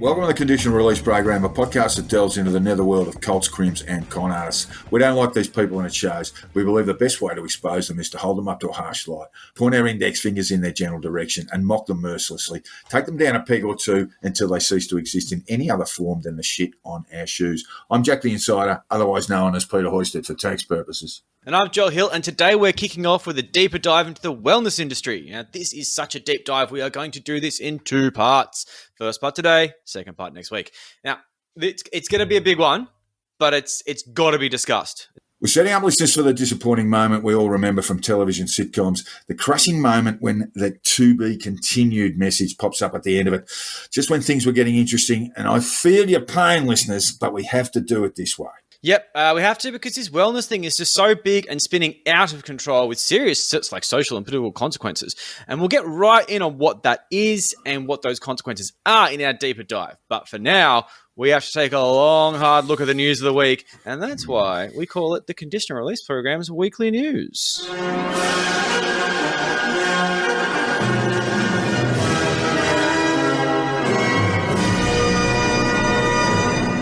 Welcome to the Conditional Release Program, a podcast that delves into the netherworld of cults, crims, and con artists. We don't like these people and it shows. We believe the best way to expose them is to hold them up to a harsh light, point our index fingers in their general direction, and mock them mercilessly. Take them down a peg or two until they cease to exist in any other form than the shit on our shoes. I'm Jack the Insider, otherwise known as Peter Hoisted for tax purposes. And I'm Joel Hill, and today we're kicking off with a deeper dive into the wellness industry. Now, this is such a deep dive. We are going to do this in two parts. First part today, second part next week. Now, it's going to be a big one, but it's got to be discussed. We're setting up listeners for the disappointing moment we all remember from television sitcoms, the crushing moment when the to be continued message pops up at the end of it, just when things were getting interesting. And I feel your pain, listeners, but we have to do it this way. Yep, we have to, because this wellness thing is just so big and spinning out of control with serious like social and political consequences. And we'll get right in on what that is and what those consequences are in our deeper dive. But for now, we have to take a long, hard look at the news of the week. And that's why we call it the Conditional Release Program's Weekly News.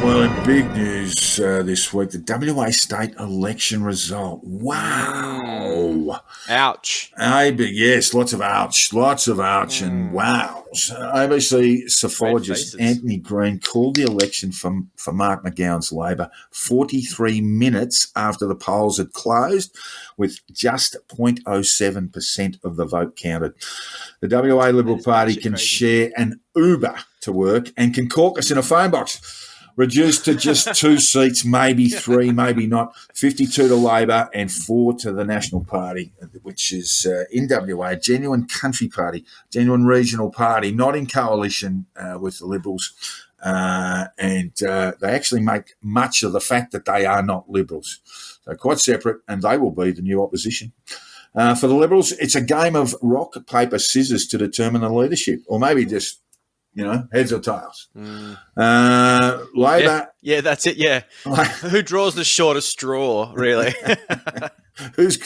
Well, in big news this week, the WA state election result. Wow. Ouch. Yes, lots of ouch, and wow. ABC psephologist Anthony Green called the election for Mark McGowan's Labor 43 minutes after the polls had closed, with just 0.07% of the vote counted. The WA Liberal Party can share an Uber to work and can caucus in a phone box. Reduced to just 2 seats, maybe 3, maybe not. 52 to Labor and 4 to the National Party, which is in WA, a genuine country party, genuine regional party, not in coalition with the Liberals. And they actually make much of the fact that they are not Liberals. So quite separate, and they will be the new opposition. For the Liberals, it's a game of rock, paper, scissors to determine the leadership, or maybe just heads or tails. Labor. Yeah, that's it. Yeah. Who draws the shortest straw, really? Who's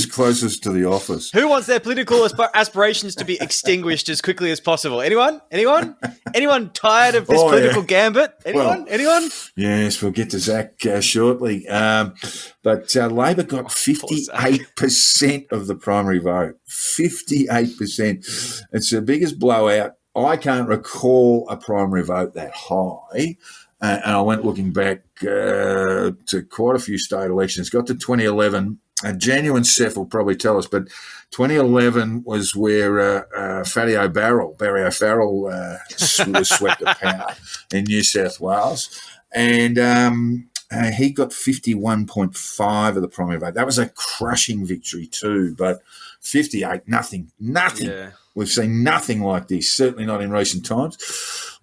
closest to the office? Who wants their political aspirations to be extinguished as quickly as possible? Anyone? Anyone tired of this political gambit? Anyone? Yes, we'll get to Zach shortly. But Labor got 58% of the primary vote. 58%. It's the biggest blowout. I can't recall a primary vote that high, and I went looking back to quite a few state elections. Got to 2011. A genuine Seth will probably tell us, but 2011 was where Barry O'Farrell was swept of power in New South Wales, and he got 51.5 of the primary vote. That was a crushing victory too, but 58, nothing. Yeah. We've seen nothing like this, certainly not in recent times.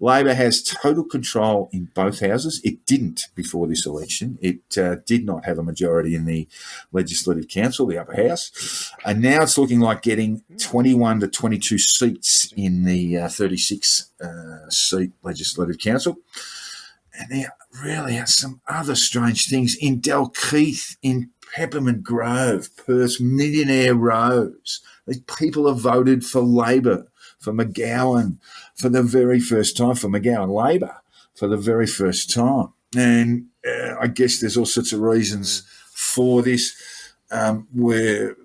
Labor has total control in both houses. It didn't before this election. It did not have a majority in the Legislative Council, the upper house. And now it's looking like getting 21 to 22 seats in the 36-seat Legislative Council. And there really are some other strange things. In Dalkeith, in Peppermint Grove, Perth's Millionaire Rows, these people have voted for Labor, for McGowan for the very first time, for McGowan Labor for the very first time. And I guess there's all sorts of reasons for this. We're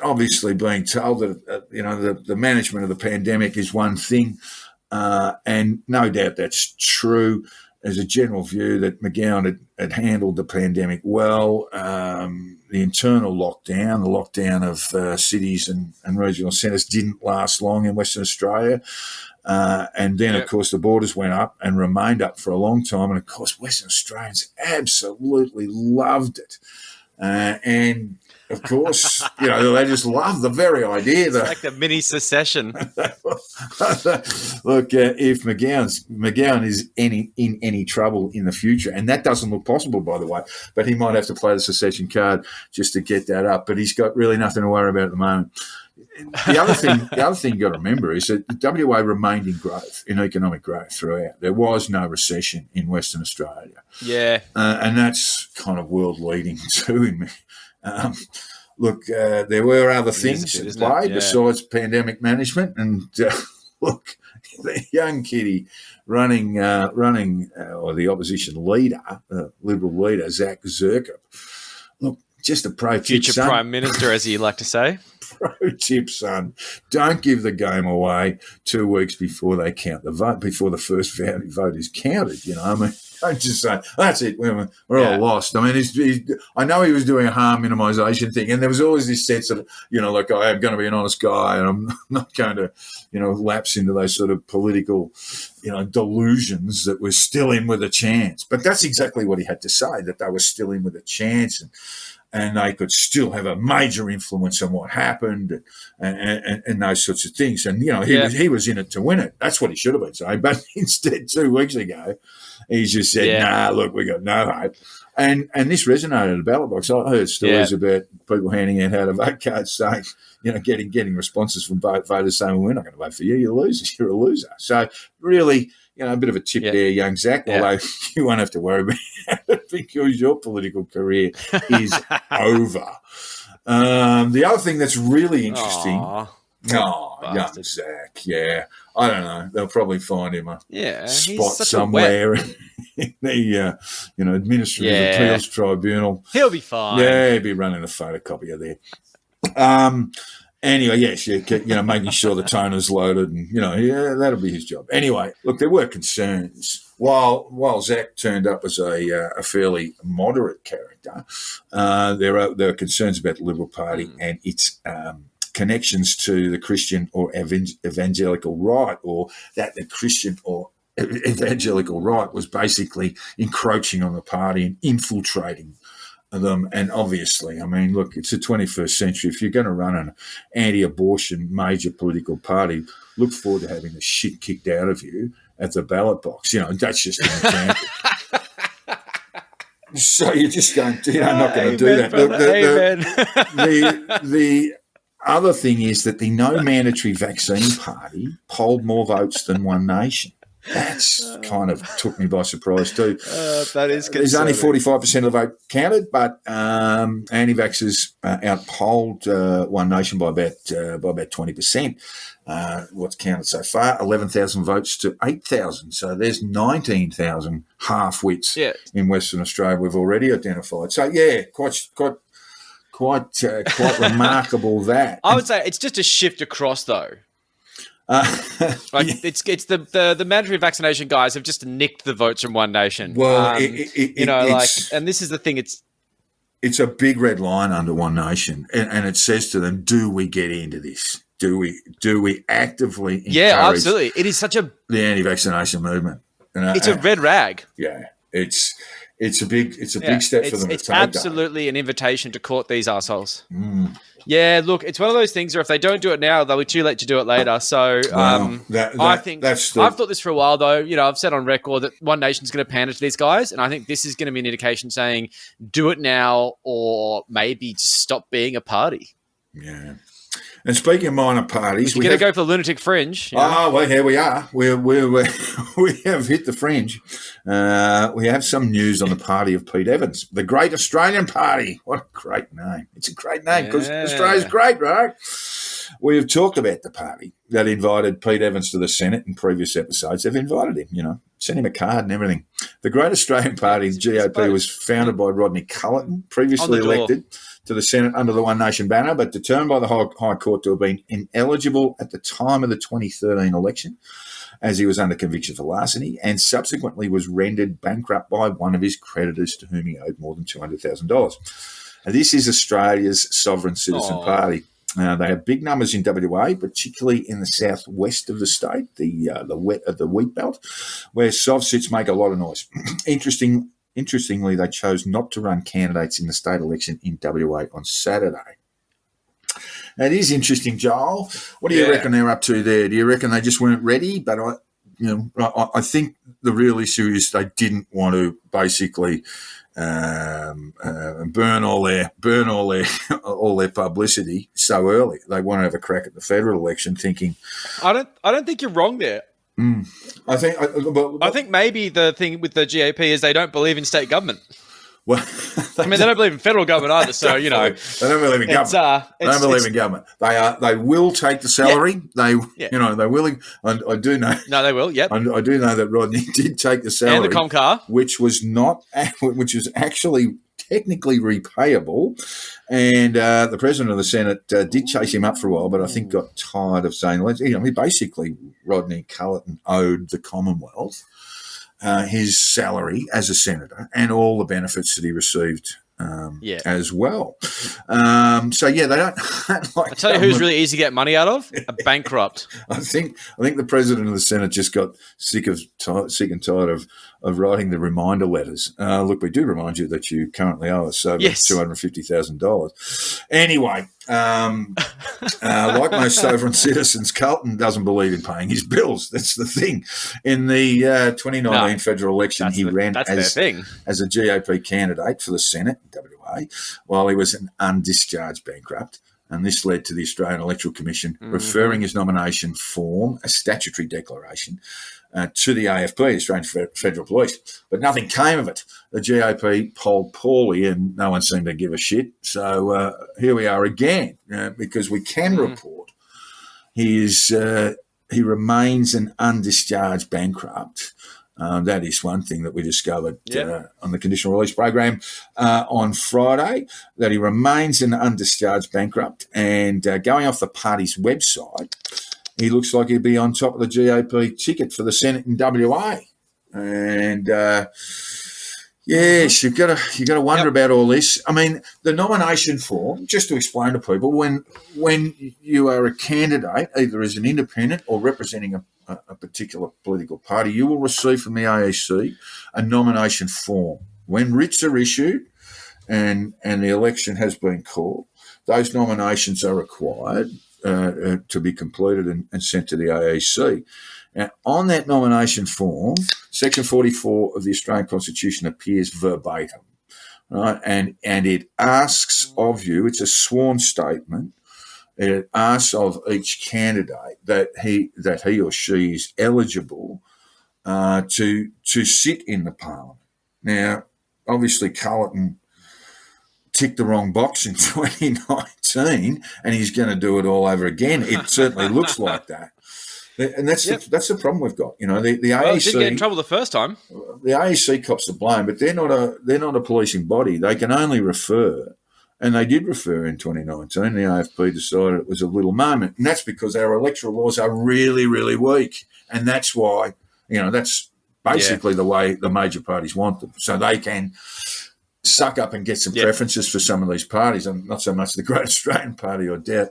obviously being told that, the management of the pandemic is one thing, and no doubt that's true. There's a general view that McGowan had handled the pandemic well. The internal lockdown, the lockdown of cities and regional centres didn't last long in Western Australia. And then, Of course, the borders went up and remained up for a long time. And, of course, Western Australians absolutely loved it. And, of course, they just love the very idea. It's like the mini secession. Look, if McGowan is in any trouble in the future, and that doesn't look possible, by the way, but he might have to play the secession card just to get that up. But he's got really nothing to worry about at the moment. The other thing you've got to remember is that WA remained in growth, in economic growth throughout. There was no recession in Western Australia. Yeah. And that's kind of world leading too. Look, there were other things at play besides pandemic management. And look, the young kitty running, or the opposition leader, Liberal leader, Zach Zerkop. Look, just a pro tip, Future son. Prime Minister, as you like to say. Pro tip, son. Don't give the game away 2 weeks before they count the vote, before the first vote is counted. You know, I mean, don't just say, that's it, we're all lost. I mean, I know he was doing a harm minimisation thing, and there was always this sense of, you know, like, I am going to be an honest guy, and I'm not going to, you know, lapse into those sort of political, you know, delusions that we're still in with a chance. But that's exactly what he had to say, that they were still in with a chance, and they could still have a major influence on what happened and those sorts of things. And, you know, he was in it to win it. That's what he should have been saying. But instead, 2 weeks ago, he just said, nah, look, we got no hope. And this resonated at the ballot box. I heard stories about people handing out how to vote cards saying, you know, getting responses from voters saying, well, we're not going to vote for you. You're a loser. You're a loser. So really, you know, a bit of a tip there, young Zach, although you won't have to worry about it because your political career is over. The other thing that's really interesting, young Zach, I don't know. They'll probably find him a spot somewhere in the Administrative Appeals Tribunal. He'll be fine. Yeah, he'll be running a photocopier there. Anyway, yes, you know, making sure the toner's loaded, and you know, that'll be his job. Anyway, look, there were concerns while Zach turned up as a fairly moderate character. There were concerns about the Liberal Party and its connections to the Christian or evangelical right, or that the Christian or evangelical right was basically encroaching on the party and infiltrating them. And obviously, I mean, look, it's the 21st century. If you're going to run an anti-abortion major political party, look forward to having the shit kicked out of you at the ballot box. You know, that's just an example. So you're just going, you know, not going to do that. The other thing is that the no mandatory vaccine party polled more votes than One Nation. That's kind of took me by surprise too. That is concerning. There's only 45% of the vote counted, but anti-vaxxers outpolled One Nation by about 20%. What's counted so far? 11,000 votes to 8,000. So there's 19,000 half-wits in Western Australia we've already identified. So quite remarkable that. I would say it's just a shift across though. It's the mandatory vaccination guys have just nicked the votes from One Nation. Well, and this is the thing. It's a big red line under One Nation, and it says to them, "Do we get into this? Do we actively encourage?" Yeah, absolutely. It is such the anti-vaccination movement. It's a red rag. Yeah, it's a big step for them. It's absolutely an invitation to court these assholes. Yeah, look, it's one of those things where if they don't do it now, they'll be too late to do it later. So I think I've thought this for a while, though. You know, I've said on record that One Nation's going to pander to these guys, and I think this is going to be an indication saying, do it now, or maybe just stop being a party. Yeah. And speaking of minor parties, we're going to go for the lunatic fringe. You know? Oh, well, here we are. We have hit the fringe. We have some news on the party of Pete Evans, the Great Australian Party. What a great name. It's a great name because Australia's great, right? We have talked about the party that invited Pete Evans to the Senate in previous episodes. They've invited him, you know, sent him a card and everything. The Great Australian Party, GOP, was founded by Rodney Culleton, previously elected to the Senate under the One Nation banner, but determined by the High Court to have been ineligible at the time of the 2013 election, as he was under conviction for larceny, and subsequently was rendered bankrupt by one of his creditors to whom he owed more than $200,000. This is Australia's sovereign citizen party. They have big numbers in WA, particularly in the southwest of the state, the wheat belt, where sov sits make a lot of noise. Interestingly, they chose not to run candidates in the state election in WA on Saturday. Now, it is interesting, Joel. What do you reckon they're up to there? Do you reckon they just weren't ready? But I think the real issue is they didn't want to basically burn all their publicity so early. They want to have a crack at the federal election, thinking. I don't think you're wrong there. I think maybe the thing with the GAP is they don't believe in state government. Well, I mean, they don't believe in federal government either, so, you know. They don't believe in government. They don't believe in government. They will take the salary. Yeah. They're willing. I do know. No, they will, yep. I do know that Rodney did take the salary. And the Comcar. Which was actually technically repayable. And the president of the Senate did chase him up for a while, but I think got tired of saying, basically Rodney Culleton owed the Commonwealth his salary as a senator and all the benefits that he received as well. They don't like. I tell you who's really easy to get money out of? A bankrupt. I think the president of the Senate just got sick and tired of writing the reminder letters. Look, we do remind you that you currently owe us over $250,000. Anyway, like most sovereign citizens, Carlton doesn't believe in paying his bills. That's the thing. In the 2019 federal election, he ran as a GOP candidate for the Senate in WA while he was an undischarged bankrupt. And this led to the Australian Electoral Commission referring his nomination form, a statutory declaration, to the AFP, the Australian Federal Police. But nothing came of it. The GOP polled poorly and no one seemed to give a shit. So here we are again, because we can report he remains an undischarged bankrupt. That is one thing that we discovered on the conditional release program on Friday, that he remains an undischarged bankrupt. And going off the party's website, he looks like he'd be on top of the GOP ticket for the Senate in WA. And yes, you've got to wonder about all this. I mean, the nomination form, just to explain to people, when you are a candidate, either as an independent or representing a particular political party, you will receive from the AEC a nomination form. When writs are issued and the election has been called, those nominations are required to be completed and sent to the AEC. Now, on that nomination form, Section 44 of the Australian Constitution appears verbatim, right? And it asks of you, it's a sworn statement, it asks of each candidate that he or she is eligible to sit in the parliament. Now, obviously, Culleton ticked the wrong box in 2019, and he's going to do it all over again. It certainly looks like that. And that's the problem we've got. You know, the AEC didn't get in trouble the first time. The AEC cops the blame, but they're not a policing body. They can only refer, and they did refer in 2019. The AFP decided it was a little moment, and that's because our electoral laws are really, really weak, and that's why that's basically the way the major parties want them, so they can suck up and get some preferences for some of these parties, and not so much the Great Australian Party, I doubt.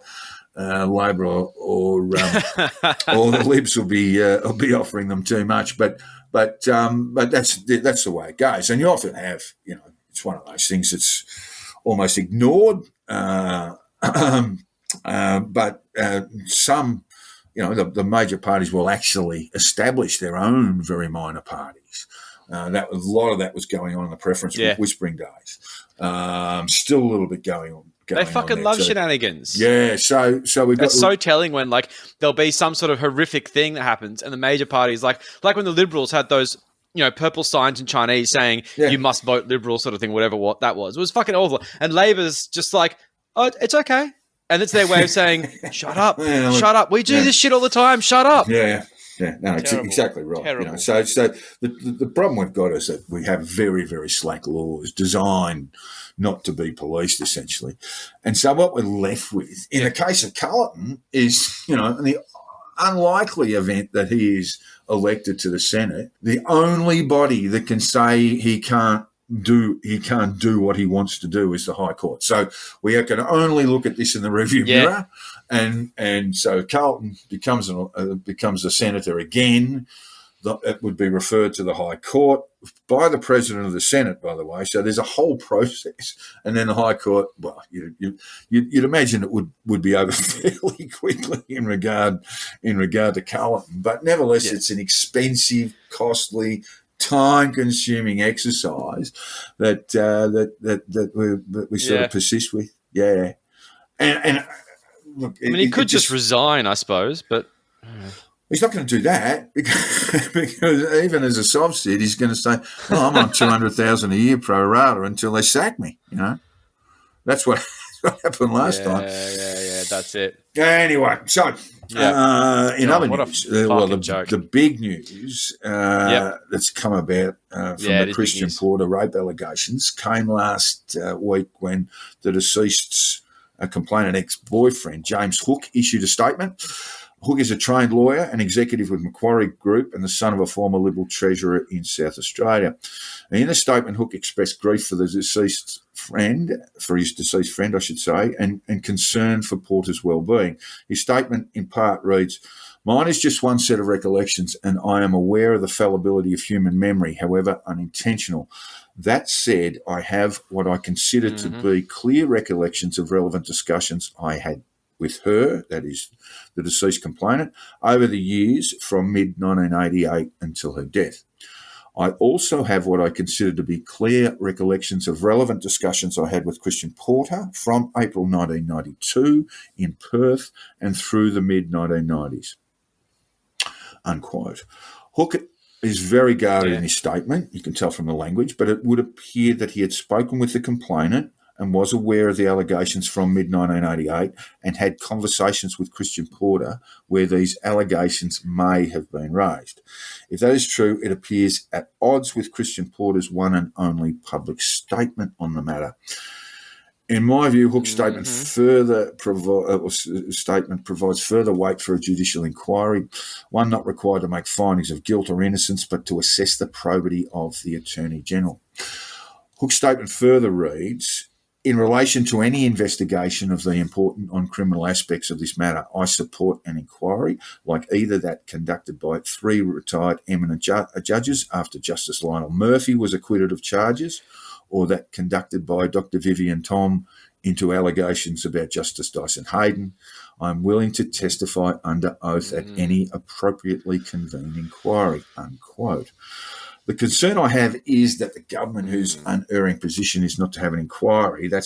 Labor or the Libs will be offering them too much, but that's the way it goes. And you often have, it's one of those things that's almost ignored. But some, the major parties will actually establish their own very minor parties. A lot of that was going on in the preference whispering days. Still a little bit going on. They fucking love shenanigans. Yeah, so we've got... That's so telling when, there'll be some sort of horrific thing that happens and the major parties, like when the Liberals had those, purple signs in Chinese saying, you must vote Liberal sort of thing, whatever what that was. It was fucking awful. And Labor's just like, oh, it's okay. And it's their way of saying, shut up. We do this shit all the time. Shut up. Yeah. Yeah, no, it's exactly right. Terrible. So the problem we've got is that we have very, very slack laws designed not to be policed, essentially. And so what we're left with, in the case of Culleton, is, in the unlikely event that he is elected to the Senate, the only body that can say he can't do what he wants to do is the High Court. So we can only look at this in the rearview mirror, and so Culleton becomes a senator again. It would be referred to the High Court by the President of the Senate, by the way. So there's a whole process, and then the High Court. Well, you'd imagine it would be over fairly quickly in regard to Culleton, but nevertheless, it's an expensive, costly, time-consuming exercise that we sort of persist with. Yeah, and look, he could just resign, I suppose, but He's not going to do that because even as a sob said, he's going to say, "Oh, I'm on 200,000 a year pro rata until they sack me." That's what happened last time. Yeah. That's it. Anyway, so in other news, the big news that's come about from the Christian Porter rape allegations came last week when the deceased's complainant ex-boyfriend, James Hook, issued a statement. Hook is a trained lawyer and executive with Macquarie Group and the son of a former Liberal treasurer in South Australia. And in the statement, Hook expressed grief for his deceased friend, and concern for Porter's well-being. His statement in part reads, "Mine is just one set of recollections and I am aware of the fallibility of human memory, however unintentional. That said, I have what I consider to be clear recollections of relevant discussions I had with her," that is the deceased complainant, "over the years from mid-1988 until her death. I also have what I consider to be clear recollections of relevant discussions I had with Christian Porter from April 1992 in Perth and through the mid-1990s." Unquote. Hook is very guarded in his statement, you can tell from the language, but it would appear that he had spoken with the complainant and was aware of the allegations from mid-1988 and had conversations with Christian Porter where these allegations may have been raised. If that is true, it appears at odds with Christian Porter's one and only public statement on the matter. In my view, Hook's statement provides further weight for a judicial inquiry, one not required to make findings of guilt or innocence, but to assess the probity of the Attorney-General. Hook's statement further reads, "In relation to any investigation of the important non-criminal aspects of this matter, I support an inquiry like either that conducted by 3 retired eminent judges after Justice Lionel Murphy was acquitted of charges, or that conducted by Dr. Vivian Tom into allegations about Justice Dyson Hayden. I'm willing to testify under oath at any appropriately convened inquiry," unquote. The concern I have is that the government, whose unerring position is not to have an inquiry, they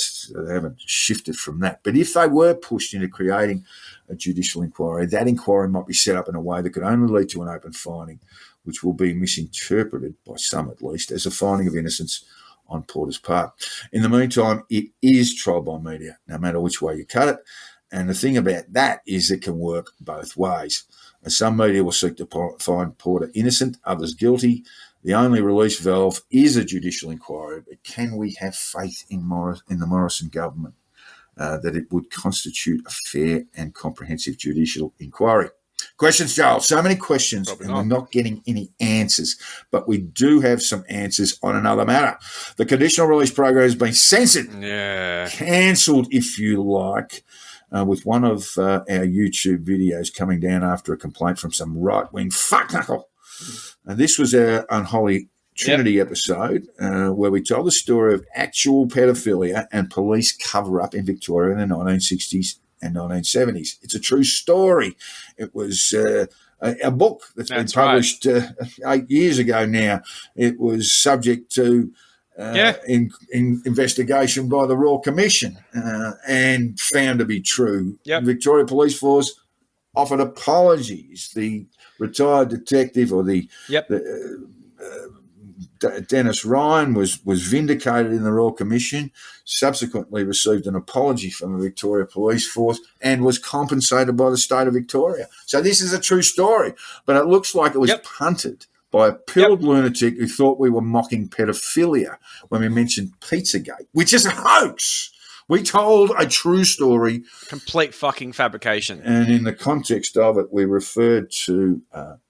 haven't shifted from that. But if they were pushed into creating a judicial inquiry, that inquiry might be set up in a way that could only lead to an open finding, which will be misinterpreted, by some at least, as a finding of innocence on Porter's part. In the meantime, it is trial by media, no matter which way you cut it. And the thing about that is it can work both ways. And some media will seek to find Porter innocent, others guilty. The only release valve is a judicial inquiry, but can we have faith in the Morrison government that it would constitute a fair and comprehensive judicial inquiry? Questions, Joel. So many questions, and we're not getting any answers, but we do have some answers on another matter. The conditional release program has been censored, cancelled, if you like, with one of our YouTube videos coming down after a complaint from some right-wing fuckknuckle. And this was our Unholy Trinity episode where we told the story of actual pedophilia and police cover-up in Victoria in the 1960s and 1970s. It's a true story. It was a book that's been published 8 years ago now. It was subject to investigation by the Royal Commission and found to be true. The Victoria Police Force offered apologies. The retired detective, or Dennis Ryan, was vindicated in the Royal Commission, subsequently received an apology from the Victoria Police Force and was compensated by the state of Victoria. So this is a true story, but it looks like it was punted by a pilled lunatic who thought we were mocking pedophilia when we mentioned Pizzagate, which is a hoax. We told a true story. Complete fucking fabrication. And in the context of it, we referred to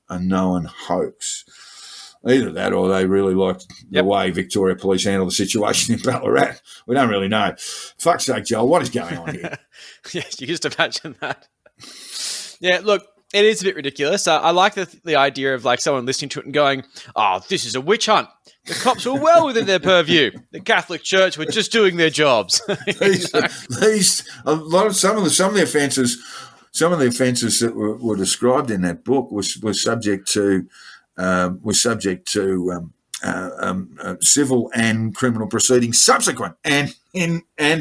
a known hoax. Either that or they really liked the way Victoria Police handled the situation in Ballarat. We don't really know. Fuck's sake, Joel, what is going on here? Yes, you can just imagine that. Yeah, look, it is a bit ridiculous. I like the idea of like someone listening to it and going, "Oh, this is a witch hunt. The cops were well within their purview. The Catholic Church were just doing their jobs." Some of the offences that were described in that book was subject to civil and criminal proceedings subsequent and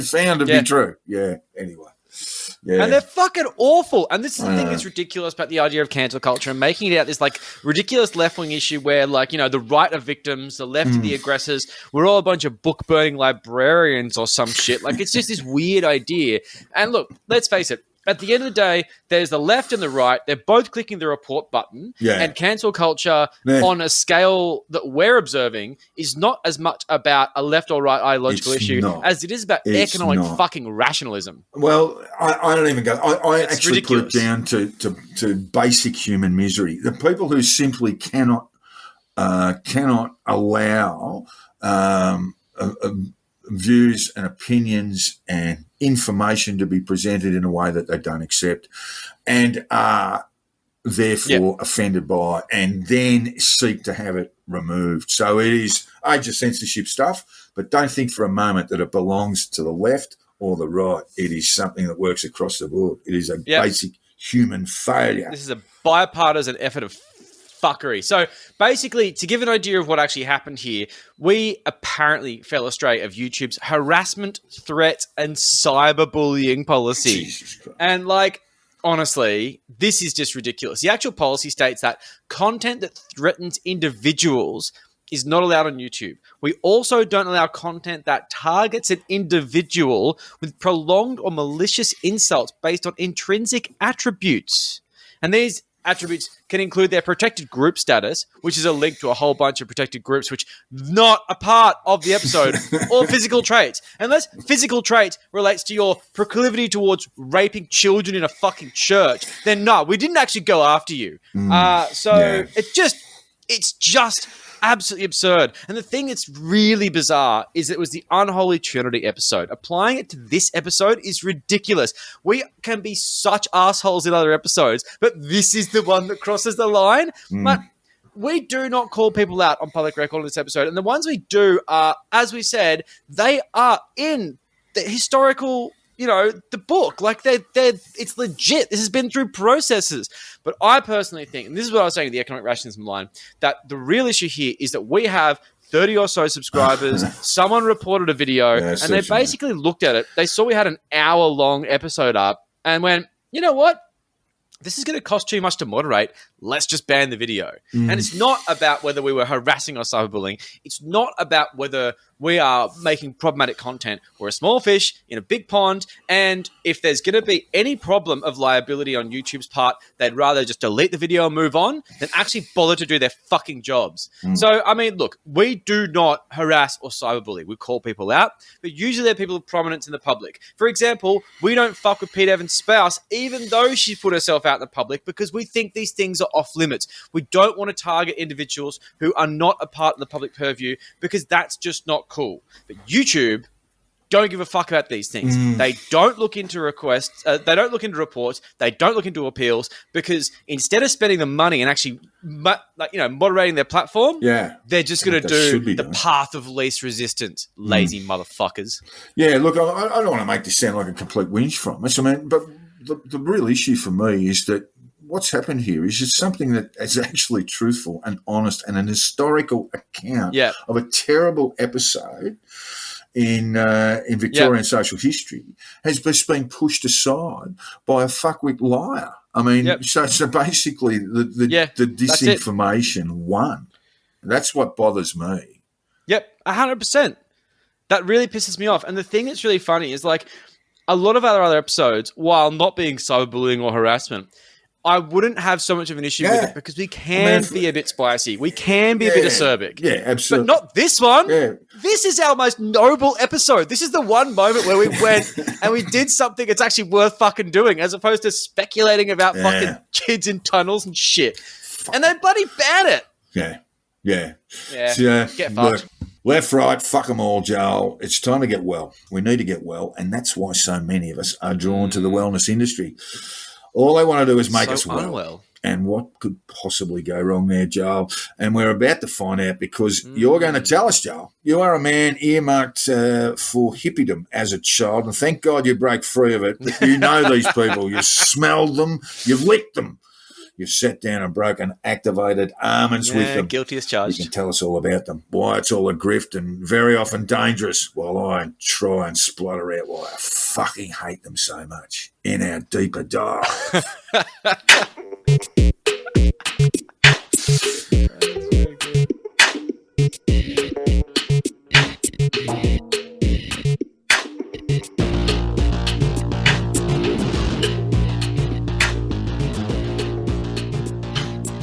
found to be true. Yeah. Anyway. Yeah. And they're fucking awful. And this is the thing that's ridiculous about the idea of cancel culture and making it out this like ridiculous left-wing issue where like, you know, the right are victims, the left are the aggressors. We're all a bunch of book-burning librarians or some shit. Like, it's just this weird idea. And look, let's face it. At the end of the day, there's the left and the right. They're both clicking the report button. Yeah. And cancel culture on a scale that we're observing is not as much about a left or right ideological issue as it is about economic fucking rationalism. Well, I don't even go. I actually ridiculous. put it down to basic human misery. The people who simply cannot allow views and opinions and information to be presented in a way that they don't accept and are therefore offended by and then seek to have it removed. So it is age of censorship stuff, but don't think for a moment that it belongs to the left or the right. It is something that works across the board. It is a basic human failure. This is a bipartisan effort of fuckery. So basically, to give an idea of what actually happened here, we apparently fell astray of YouTube's harassment, threat, and cyberbullying policy. Jesus Christ. And like, honestly, this is just ridiculous. The actual policy states that content that threatens individuals is not allowed on YouTube. We also don't allow content that targets an individual with prolonged or malicious insults based on intrinsic attributes. And these attributes can include their protected group status, which is a link to a whole bunch of protected groups, which not a part of the episode, or physical traits. Unless physical traits relates to your proclivity towards raping children in a fucking church, then no, we didn't actually go after you. It's just absolutely absurd. And the thing that's really bizarre is it was the Unholy Trinity episode. Applying it to this episode is ridiculous. We can be such assholes in other episodes, but this is the one that crosses the line. But we do not call people out on public record in this episode. And the ones we do are, as we said, they are in the historical, you know, the book. Like, it's legit. This has been through processes. But I personally think, and this is what I was saying in the economic rationalism line, that the real issue here is that we have 30 or so subscribers. Someone reported a video, and they basically looked at it. They saw we had an hour-long episode up and went, you know what? This is going to cost too much to moderate. Let's just ban the video. And it's not about whether we were harassing or cyberbullying. It's not about whether we are making problematic content. We're a small fish in a big pond, and if there's going to be any problem of liability on YouTube's part, they'd rather just delete the video and move on than actually bother to do their fucking jobs. So, I mean, look, we do not harass or cyberbully. We call people out, but usually they're people of prominence in the public. For example, we don't fuck with Pete Evans' spouse, even though she put herself out in the public, because we think these things are off limits. We don't want to target individuals who are not a part of the public purview, because that's just not cool. But YouTube don't give a fuck about these things. They don't look into requests. They don't look into reports. They don't look into appeals, because instead of spending the money and actually, moderating their platform, they're just going to do the path of least resistance. Lazy motherfuckers. Yeah, look, I don't want to make this sound like a complete whinge from us. I mean, but the real issue for me is that what's happened here is just something that is actually truthful and honest and an historical account of a terrible episode in Victorian social history has just been pushed aside by a fuckwit liar. I mean, so basically the disinformation won. That's what bothers me. Yep, 100%. That really pisses me off. And the thing that's really funny is, like, a lot of our other episodes, while not being cyberbullying or harassment, I wouldn't have so much of an issue with it, because we can be a bit spicy. We can be a bit acerbic. Yeah, absolutely. But not this one. Yeah. This is our most noble episode. This is the one moment where we went and we did something that's actually worth fucking doing, as opposed to speculating about fucking kids in tunnels and shit. And they bloody ban it. Yeah. So, get fucked. Look, left, right, fuck them all, Joel. It's time to get well. We need to get well, and that's why so many of us are drawn to the wellness industry. All they want to do is make us well. And what could possibly go wrong there, Joel? And we're about to find out, because you're going to tell us, Joel. You are a man earmarked for hippiedom as a child, and thank God you broke free of it. But you know these people. You smelled them. You've licked them. you've sat down and broken activated almonds with them. Guilty as You charged. can tell us all about them. Why it's all a grift and very often dangerous, while I try and splutter out why I fucking hate them so much in our deeper dive.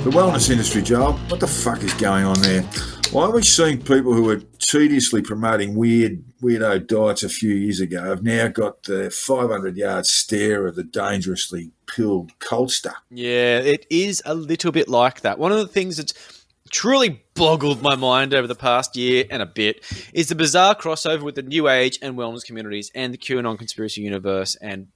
The wellness industry, Joel, what the fuck is going on there? Why are we seeing people who were tediously promoting weirdo diets a few years ago have now got the 500-yard stare of the dangerously pilled Colster? Yeah, it is a little bit like that. One of the things that's truly boggled my mind over the past year and a bit is the bizarre crossover with the New Age and wellness communities and the Q-Anon conspiracy universe and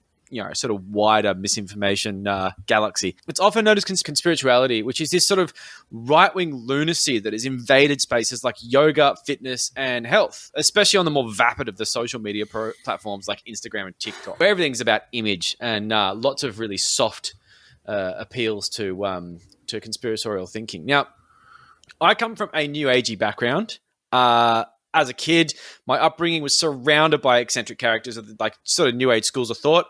sort of wider misinformation galaxy. It's often known as conspirituality, which is this sort of right-wing lunacy that has invaded spaces like yoga, fitness, and health, especially on the more vapid of the social media platforms like Instagram and TikTok, where everything's about image and lots of really soft appeals to conspiratorial thinking. Now, I come from a New Agey background. As a kid, my upbringing was surrounded by eccentric characters of like sort of New Age schools of thought.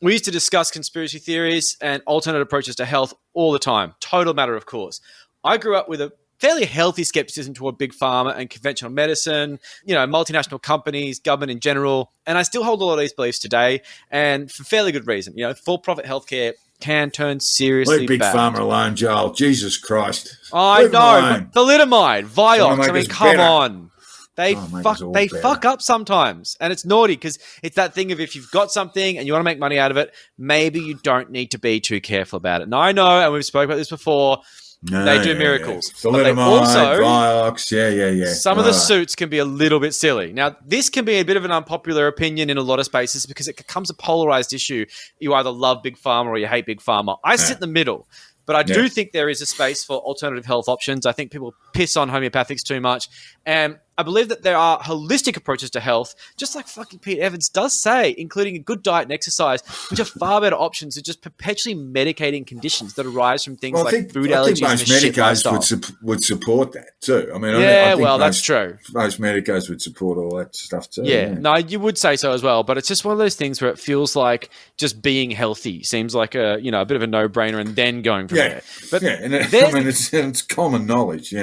We used to discuss conspiracy theories and alternate approaches to health all the time. Total matter of course. I grew up with a fairly healthy skepticism toward big pharma and conventional medicine, multinational companies, government in general. And I still hold a lot of these beliefs today, and for fairly good reason. For-profit healthcare can turn seriously Leave big bad. pharma alone, Joel. Jesus Christ. I know. Thalidomide, Vioxx. Come on. They fuck up sometimes, and it's naughty because it's that thing of if you've got something and you want to make money out of it, maybe you don't need to be too careful about it. And I know, and we've spoken about this before, they do miracles. Yeah. Thalidomide, Vioxx, Some of the suits can be a little bit silly. Now, this can be a bit of an unpopular opinion in a lot of spaces because it becomes a polarized issue. You either love big pharma or you hate big pharma. I sit in the middle. But I do think there is a space for alternative health options. I think people piss on homeopathics too much. And I believe that there are holistic approaches to health, just like fucking Pete Evans does say, including a good diet and exercise, which are far better options than just perpetually medicating conditions that arise from things like food allergies and shit lifestyle. Most medicos would support that too. I mean, that's true. Most medicos would support all that stuff too. Yeah, no, you would say so as well. But it's just one of those things where it feels like just being healthy seems like a bit of a no-brainer, and then going from there. But it's common knowledge.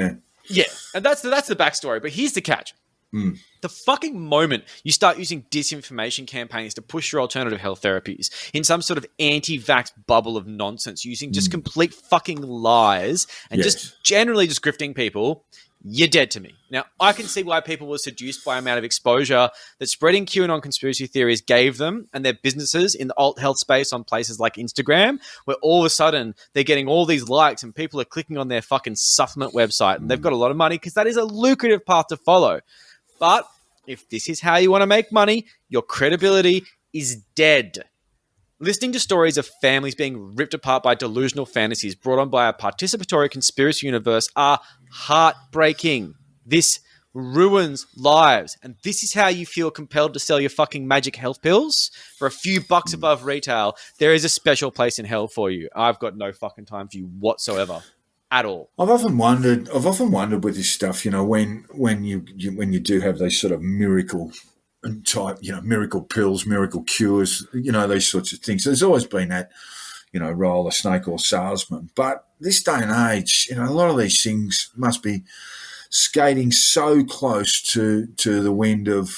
Yeah, and that's the backstory. But here's the catch. The fucking moment you start using disinformation campaigns to push your alternative health therapies in some sort of anti-vax bubble of nonsense, using just complete fucking lies and just generally just grifting people, you're dead to me. Now, I can see why people were seduced by the amount of exposure that spreading QAnon conspiracy theories gave them and their businesses in the alt health space on places like Instagram, where all of a sudden they're getting all these likes and people are clicking on their fucking supplement website and they've got a lot of money because that is a lucrative path to follow. But if this is how you want to make money, your credibility is dead. Listening to stories of families being ripped apart by delusional fantasies brought on by a participatory conspiracy universe are heartbreaking. This ruins lives. And this is how you feel compelled to sell your fucking magic health pills for a few bucks above retail. There is a special place in hell for you. I've got no fucking time for you whatsoever. At all. I've often wondered with this stuff, when you do have these sort of miracle type, miracle pills, miracle cures, these sorts of things. There's always been that, role of snake or salesman. But this day and age, a lot of these things must be skating so close to the wind of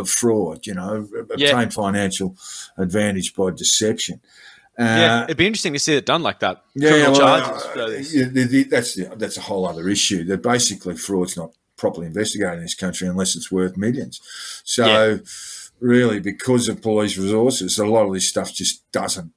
fraud, obtain financial advantage by deception. It'd be interesting to see it done like that. That's a whole other issue. That basically fraud's not properly investigated in this country unless it's worth millions. So, really, because of police resources, a lot of this stuff just doesn't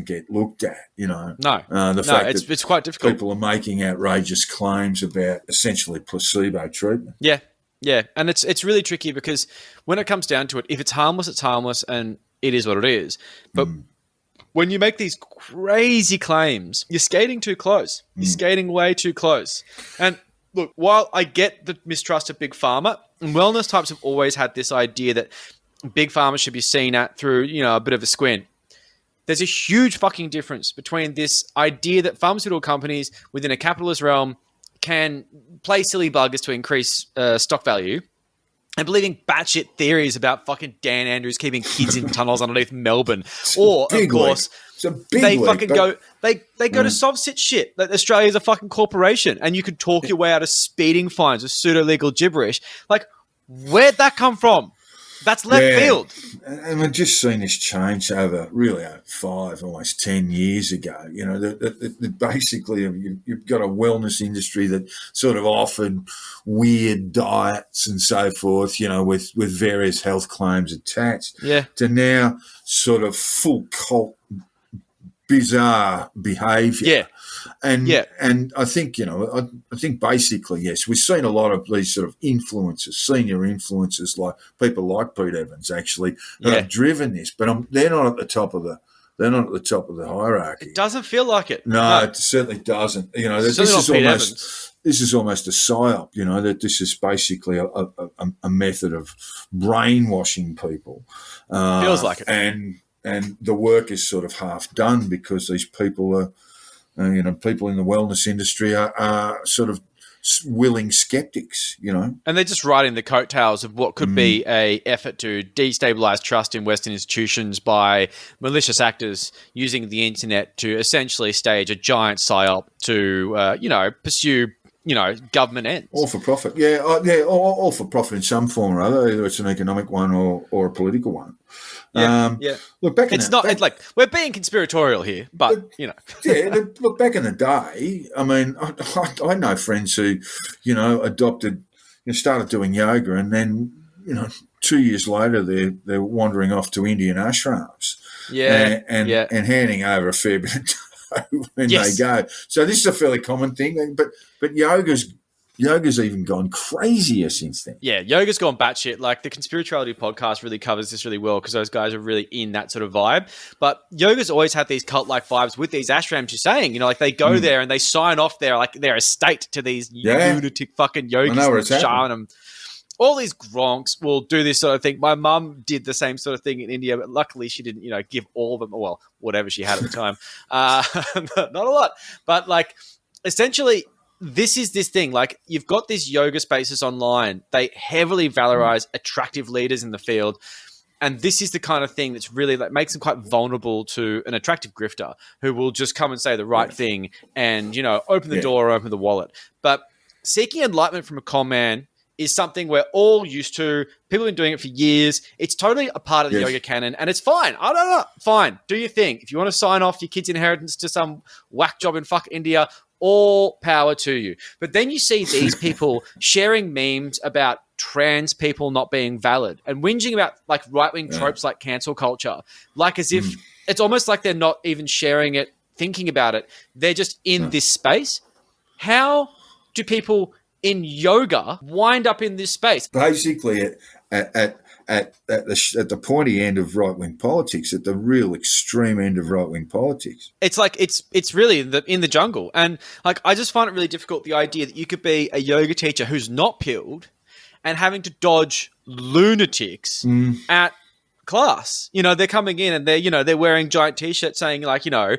get looked at. No, it's quite difficult. People are making outrageous claims about essentially placebo treatment. Yeah, and it's really tricky because when it comes down to it, if it's harmless, and it is what it is. But when you make these crazy claims, you're skating too close. You're skating way too close. And look, while I get the mistrust of big pharma, and wellness types have always had this idea that big pharma should be seen at through, a bit of a squint. there's a huge fucking difference between this idea that pharmaceutical companies within a capitalist realm can play silly buggers to increase stock value, and believing batshit theories about fucking Dan Andrews keeping kids in tunnels underneath Melbourne. Or, of course, they fucking go to soft shit. That Australia's a fucking corporation and you could talk your way out of speeding fines with pseudo-legal gibberish. Like, where'd that come from? That's left field. And we've just seen this change over 5, almost 10 years ago. You know, basically you've got a wellness industry that sort of offered weird diets and so forth, you know, with various health claims attached, to now sort of full cult bizarre behaviour. And I think, you know, I think basically, yes, we've seen a lot of these sort of influencers, senior influencers, like people like Pete Evans, actually, who have driven this, but they're not at the top of the hierarchy. It doesn't feel like it. No, it certainly doesn't. You know, this is almost a psyop. You know, that this is basically a method of brainwashing people. Feels like it. And the work is sort of half done because these people are, you know, people in the wellness industry are sort of willing skeptics, you know. And they're just riding the coattails of what could be a effort to destabilise trust in Western institutions by malicious actors using the internet to essentially stage a giant psyop to, you know, pursue, you know, government ends. All for profit. All for profit in some form or other, either it's an economic one or a political one. Look, we're being conspiratorial here, but you know. Look, back in the day, I mean, I know friends who, you know, started doing yoga, and then, you know, 2 years later they're wandering off to Indian ashrams, and handing over a fair bit of dough when they go. So this is a fairly common thing, but yoga's even gone crazier since then. Yeah, yoga's gone batshit. Like, the Conspirituality podcast really covers this really well because those guys are really in that sort of vibe. But yoga's always had these cult-like vibes with these ashrams you're saying. You know, like, they go there and they sign off their estate to these lunatic fucking yogis and shaman. All these gronks will do this sort of thing. My mum did the same sort of thing in India, but luckily she didn't, you know, give all of them, well, whatever she had at the time. Not a lot. But, like, essentially, this is this thing. Like, you've got these yoga spaces online. They heavily valorize attractive leaders in the field. And this is the kind of thing that's really, like, makes them quite vulnerable to an attractive grifter who will just come and say the right thing and, you know, open the door or open the wallet. But seeking enlightenment from a con man is something we're all used to. People have been doing it for years. It's totally a part of the yoga canon, and it's fine. I don't know. Fine. Do your thing. If you want to sign off your kid's inheritance to some whack job in fuck India, all power to you. But then you see these people sharing memes about trans people not being valid and whinging about, like, right-wing tropes like cancel culture, like as if it's almost like they're not even sharing it, thinking about it. They're just in this space. How do people in yoga wind up in this space? Basically, at the pointy end of right-wing politics, at the real extreme end of right-wing politics. It's like it's really in the jungle. And, like, I just find it really difficult, the idea that you could be a yoga teacher who's not pilled and having to dodge lunatics at class. You know, they're coming in and they're wearing giant T-shirts saying, like, you know,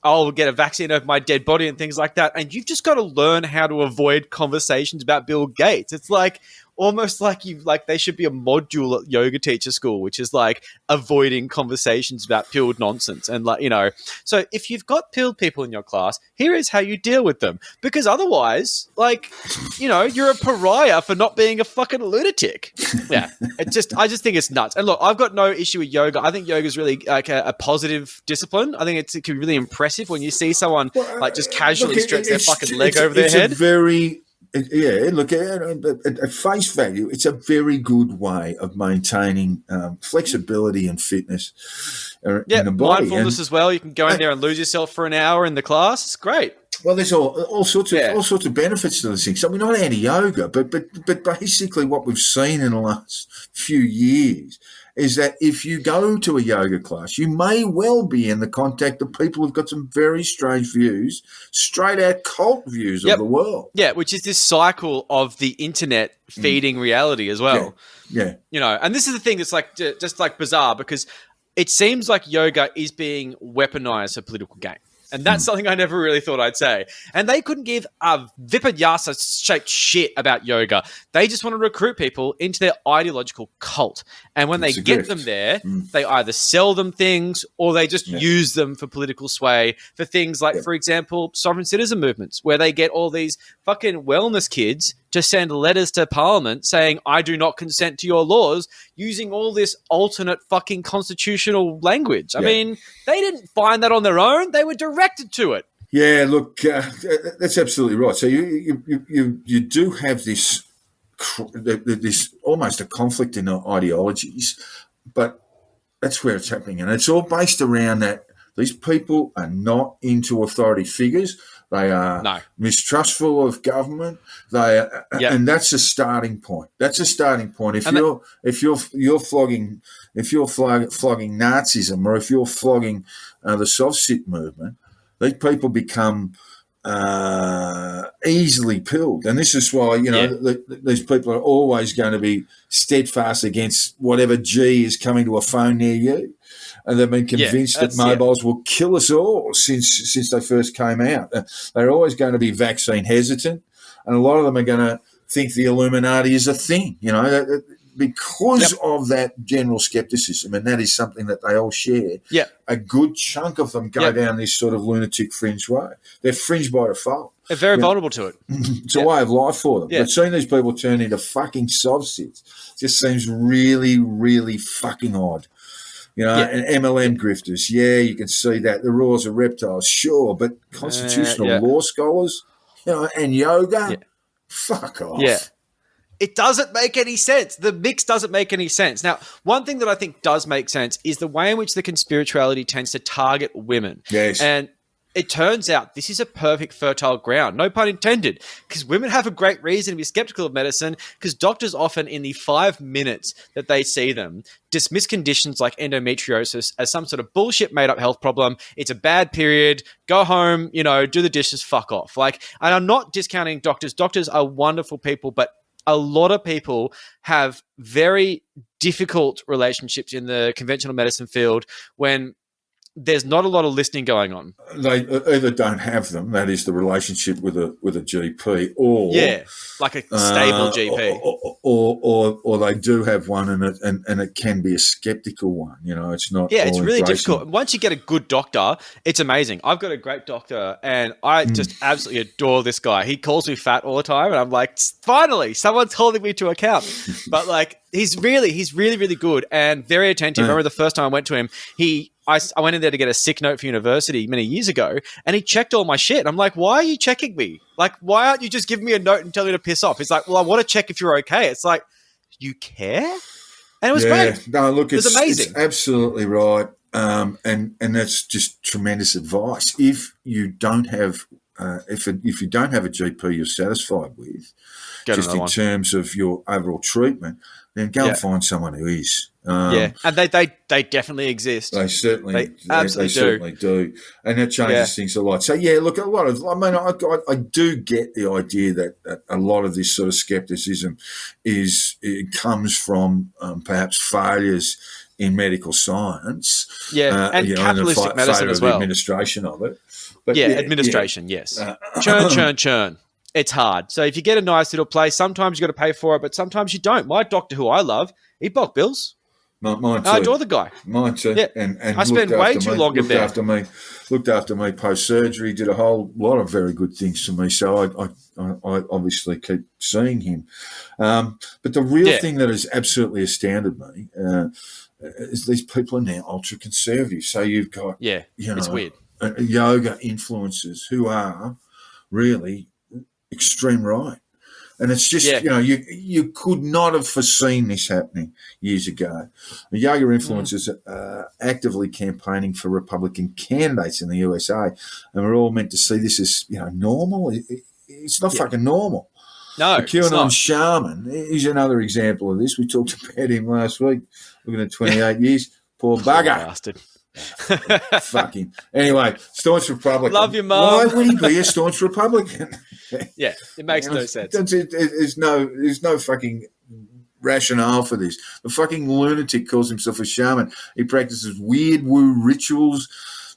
I'll get a vaccine over my dead body and things like that. And you've just got to learn how to avoid conversations about Bill Gates. It's like almost like they should be a module at yoga teacher school, which is like avoiding conversations about pilled nonsense. And, like, you know, so if you've got pilled people in your class, here is how you deal with them. Because otherwise, like, you know, you're a pariah for not being a fucking lunatic. Yeah. I just think it's nuts. And look, I've got no issue with yoga. I think yoga is really like a positive discipline. I think it can be really impressive when you see someone like just casually stretch their fucking leg over their head. Look, at face value, it's a very good way of maintaining flexibility and fitness in the body. Mindfulness as well. You can go in there and lose yourself for an hour in the class. It's great. Well, there's all sorts of benefits to this thing. So we're not anti-yoga, but basically what we've seen in the last few years is that if you go to a yoga class, you may well be in the contact of people who've got some very strange views, straight out cult views of the world. Yeah, which is this cycle of the internet feeding reality as well. Yeah. You know, and this is the thing that's like just like bizarre because it seems like yoga is being weaponized for political gain. And that's something I never really thought I'd say. And they couldn't give a viparyasa-shaped shit about yoga. They just want to recruit people into their ideological cult. And when they get them there, they either sell them things or they just use them for political sway for things like, for example, sovereign citizen movements, where they get all these fucking wellness kids to send letters to Parliament saying, I do not consent to your laws, using all this alternate fucking constitutional language. I mean, they didn't find that on their own. They were directed to it. Yeah, look, that's absolutely right. So you do have this almost a conflict in ideologies, but that's where it's happening. And it's all based around that these people are not into authority figures. They are mistrustful of government. And that's a starting point. That's a starting point. If you're flogging Nazism, or if you're flogging the soft sit movement, these people become easily pilled. And this is why these people are always going to be steadfast against whatever G is coming to a phone near you. And they've been convinced that mobiles will kill us all since they first came out. They're always going to be vaccine hesitant, and a lot of them are going to think the Illuminati is a thing, because of that general skepticism, and that is something that they all share. Yeah, a good chunk of them go down this sort of lunatic fringe way. They're fringe by default. They're very vulnerable to it. It's a way of life for them. But seeing these people turn into fucking sovsits just seems really, really fucking odd. And MLM grifters, you can see that. The rules are reptiles, sure, but constitutional law scholars, and yoga, fuck off. Yeah. It doesn't make any sense. The mix doesn't make any sense. Now, one thing that I think does make sense is the way in which the conspirituality tends to target women. Yes. And it turns out this is a perfect fertile ground, no pun intended, because women have a great reason to be skeptical of medicine, because doctors often, in the 5 minutes that they see them, dismiss conditions like endometriosis as some sort of bullshit made-up health problem. It's a bad period. Go home, do the dishes, fuck off. And I'm not discounting doctors. Doctors are wonderful people, but a lot of people have very difficult relationships in the conventional medicine field when there's not a lot of listening going on. They either don't have them, that is the relationship with a GP, or like a stable GP, or they do have one, and it can be a skeptical one. It's not. Yeah, it's really difficult. Once you get a good doctor, it's amazing. I've got a great doctor, and I just absolutely adore this guy. He calls me fat all the time, and I'm like, finally, someone's holding me to account. But he's really, really good and very attentive. I remember the first time I went to him, I went in there to get a sick note for university many years ago, and he checked all my shit. I'm like, why are you checking me? Why aren't you just giving me a note and telling me to piss off? He's like, well, I want to check if you're okay. It's like, you care? And it was great. No, look, it was amazing. It's absolutely right. And that's just tremendous advice. If you don't have if you don't have a GP you're satisfied with, just in terms of your overall treatment, then go and find someone who is. And they definitely exist. They certainly do, and that changes things a lot. So look, I do get the idea that a lot of this sort of skepticism comes from perhaps failures in medical science, and capitalistic medicine as well. Administration of it, but administration, yes. Churn. It's hard. So if you get a nice little place, sometimes you got to pay for it, but sometimes you don't. My doctor, who I love, he bulk bills. Mine too. I adore the guy. Mine too. Yeah. And I spent way too long in there. Looked after me post-surgery, did a whole lot of very good things for me. So I obviously keep seeing him. But the real thing that has absolutely astounded me is these people are now ultra-conservative. So you've got, it's weird. Yoga influencers who are really extreme right. And it's just, you could not have foreseen this happening years ago. The yoga influencers are actively campaigning for Republican candidates in the USA, and we're all meant to see this as, normal. It's not fucking normal. No, the Q-Anon shaman is another example of this. We talked about him last week, looking at 28 years. Poor bugger. Bastard. Fuck him. Anyway, staunch Republican. Love your mum. Why would he be a staunch Republican? It makes no sense. There's no fucking rationale for this. The fucking lunatic calls himself a shaman. He practices weird woo rituals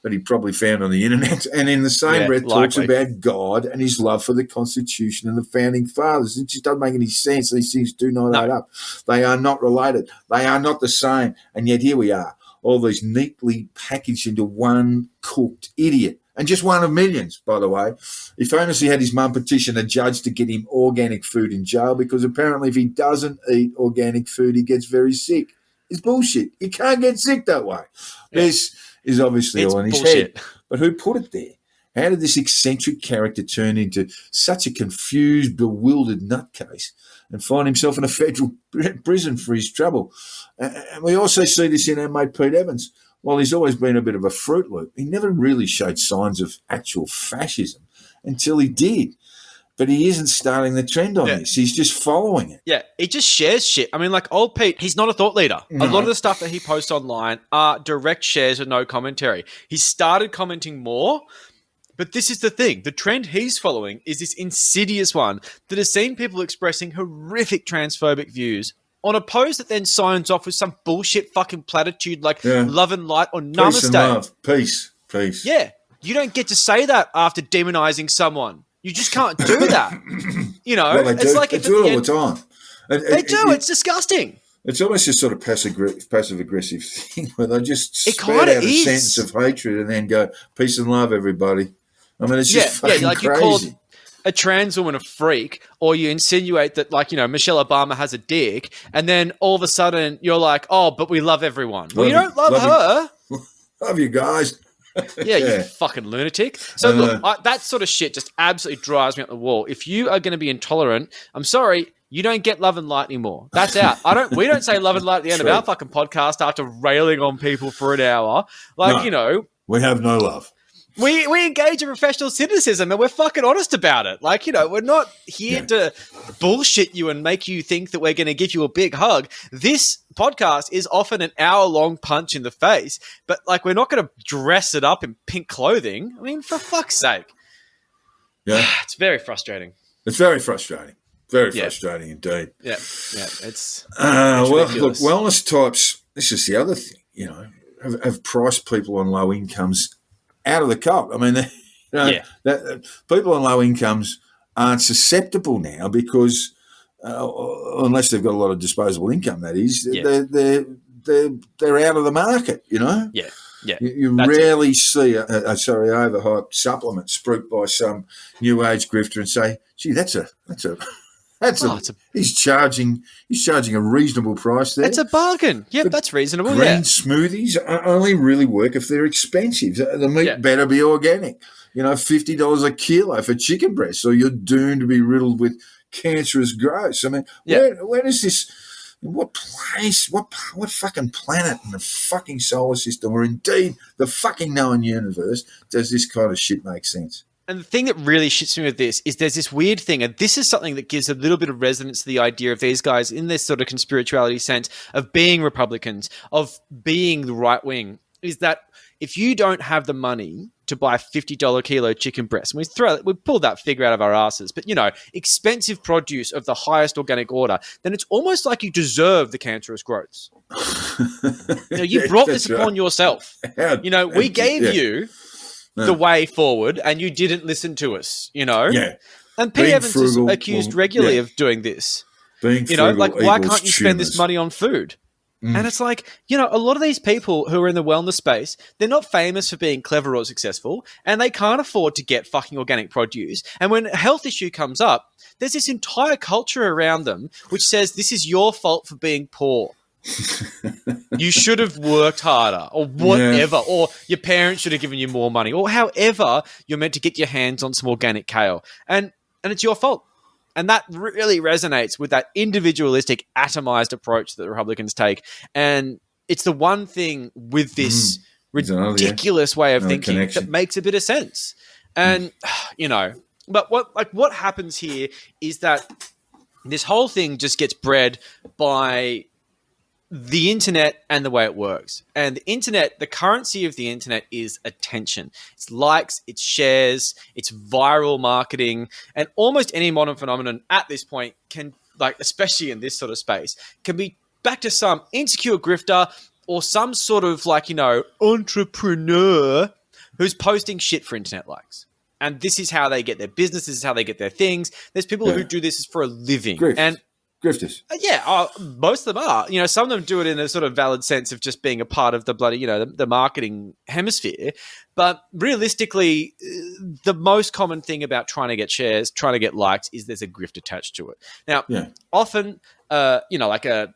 that he probably found on the internet, and in the same breath talks about God and his love for the Constitution and the Founding Fathers. It just doesn't make any sense. These things do not add up. They are not related. They are not the same. And yet here we are, all these neatly packaged into one cooked idiot. And just one of millions, by the way. He famously had his mum petition a judge to get him organic food in jail because apparently if he doesn't eat organic food, he gets very sick. It's bullshit. You can't get sick that way. Yeah. This is obviously all in his head. But who put it there? How did this eccentric character turn into such a confused, bewildered nutcase and find himself in a federal prison for his trouble? And we also see this in our mate Pete Evans. While he's always been a bit of a Fruit Loop, he never really showed signs of actual fascism until he did. But he isn't starting the trend on this. He's just following it. Yeah, he just shares shit. I mean, like old Pete, he's not a thought leader. No. A lot of the stuff that he posts online are direct shares with no commentary. He started commenting more, but this is the thing. The trend he's following is this insidious one that has seen people expressing horrific transphobic views on a post that then signs off with some bullshit fucking platitude like love and light or namaste. Peace and love. Peace. Yeah. You don't get to say that after demonizing someone. You just can't do that. You know, well, it's like they do it all the time. They do. It's disgusting. It's almost just sort of passive-aggressive thing where they just spout out a sentence of hatred and then go, peace and love, everybody. I mean, it's just fucking like crazy. You call a trans woman a freak, or you insinuate that, like, you know, Michelle Obama has a dick, and then all of a sudden you're like, oh, but we love everyone. Well, you don't love her. Love you guys. Yeah, you fucking lunatic. So look, that sort of shit just absolutely drives me up the wall. If you are going to be intolerant, I'm sorry, you don't get love and light anymore. That's out. We don't say love and light at the end of our fucking podcast after railing on people for an hour. Like, you know, we have no love. We engage in professional cynicism and we're fucking honest about it. Like, you know, we're not here to bullshit you and make you think that we're going to give you a big hug. This podcast is often an hour-long punch in the face, but, like, we're not going to dress it up in pink clothing. I mean, for fuck's sake. Yeah. It's very frustrating. It's very frustrating. Very frustrating indeed. Yeah. It's well, look, wellness types, this is the other thing, you know, have priced people on low incomes out of the cult. I mean, people on low incomes aren't susceptible now because, unless they've got a lot of disposable income, that is, they're out of the market. You know. Yeah. You rarely see a overhyped supplement spruiked by some new age grifter and say, "Gee, he's charging a reasonable price there. It's a bargain. Yep, that's reasonable. Green smoothies only really work if they're expensive. The meat better be organic. You know, $50 a kilo for chicken breasts, or you're doomed to be riddled with cancerous growths. I mean, where does this? What place? What fucking planet in the fucking solar system, or indeed the fucking known universe, does this kind of shit make sense? And the thing that really shits me with this is there's this weird thing, and this is something that gives a little bit of resonance to the idea of these guys in this sort of conspirituality sense of being Republicans, of being the right wing, is that if you don't have the money to buy $50 kilo chicken breast, and we pulled that figure out of our asses, but, you know, expensive produce of the highest organic order, then it's almost like you deserve the cancerous growths. You know, you brought this upon yourself. You know, we gave you the way forward, and you didn't listen to us, you know? Yeah. And Pete Evans is accused regularly of doing this. You know, like, why can't you spend this money on food? And it's like, you know, a lot of these people who are in the wellness space, they're not famous for being clever or successful, and they can't afford to get fucking organic produce. And when a health issue comes up, there's this entire culture around them which says this is your fault for being poor. You should have worked harder, or whatever, or your parents should have given you more money, or however you're meant to get your hands on some organic kale, and it's your fault. And that really resonates with that individualistic, atomized approach that the Republicans take. And it's the one thing with this ridiculous way of thinking that makes a bit of sense. And you know, but what happens here is that this whole thing just gets bred by the internet and the way it works. And the internet, the currency of the internet is attention. It's likes, it's shares, it's viral marketing, and almost any modern phenomenon at this point can like especially in this sort of space, can be back to some insecure grifter or some sort of like, entrepreneur who's posting shit for internet likes. And this is how they get their business. This is how they get their things. There's people who do this for a living. And grifters. Most of them are. Some of them do it in a sort of valid sense of just being a part of the bloody, the marketing hemisphere. But realistically, the most common thing about trying to get shares, trying to get likes, is there's a grift attached to it. Now, often, like an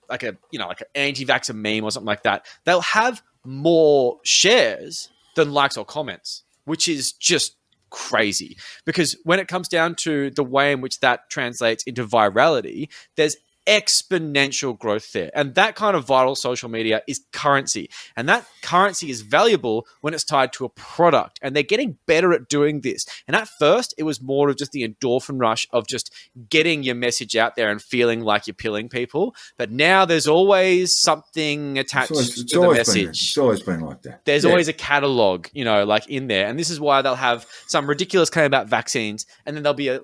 anti-vaxxer meme or something like that, they'll have more shares than likes or comments, which is just crazy, because when it comes down to the way in which that translates into virality, there's exponential growth there. And that kind of viral social media is currency. And that currency is valuable when it's tied to a product. And they're getting better at doing this. And at first, it was more of just the endorphin rush of just getting your message out there and feeling like you're pilling people. But now there's always something attached to the message. It's always been like that. There's always a catalog, like in there. And this is why they'll have some ridiculous claim about vaccines. And then there'll be a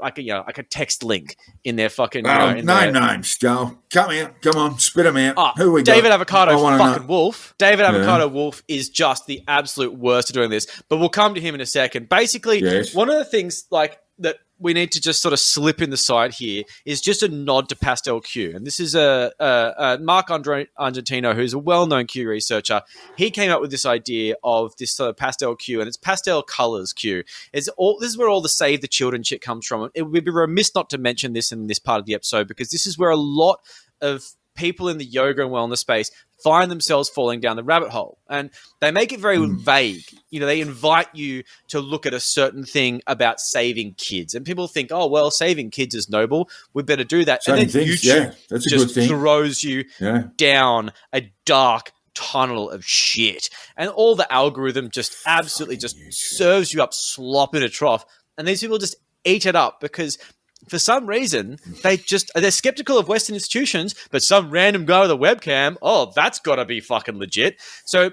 text link in their fucking... names, Joe. Come here. Come on. Spit them out. Who we got? David Avocado fucking Wolf. David Avocado Wolf is just the absolute worst at doing this. But we'll come to him in a second. Basically, one of the things like that we need to just sort of slip in the side here is just a nod to Pastel Q. And this is Mark Argentino, who's a well-known Q researcher. He came up with this idea of this sort of Pastel Q, and it's pastel colors Q. This is where all the Save the Children shit comes from. It would be remiss not to mention this in this part of the episode, because this is where a lot of people in the yoga and wellness space find themselves falling down the rabbit hole. And they make it very vague. They invite you to look at a certain thing about saving kids. And people think, oh, well, saving kids is noble. We better do that. And then YouTube that's a good thing. Throws you down a dark tunnel of shit. And all the algorithm just absolutely just serves you up slop in a trough. And these people just eat it up because... for some reason, they're skeptical of Western institutions, but some random guy with a webcam, that's got to be fucking legit. So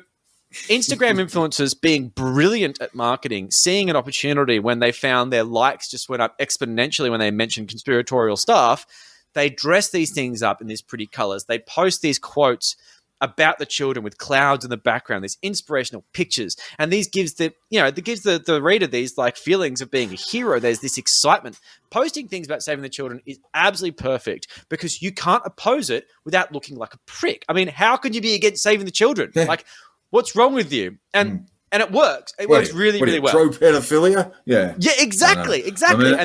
Instagram influencers being brilliant at marketing, seeing an opportunity when they found their likes just went up exponentially when they mentioned conspiratorial stuff, they dress these things up in these pretty colors. They post these quotes about the children with clouds in the background, these inspirational pictures. And these gives the reader these like feelings of being a hero. There's this excitement. Posting things about saving the children is absolutely perfect because you can't oppose it without looking like a prick. I mean, how could you be against saving the children? Yeah. Like, what's wrong with you? And it works. It works really, really well. Pro-pedophilia? Yeah. Yeah, exactly. I mean,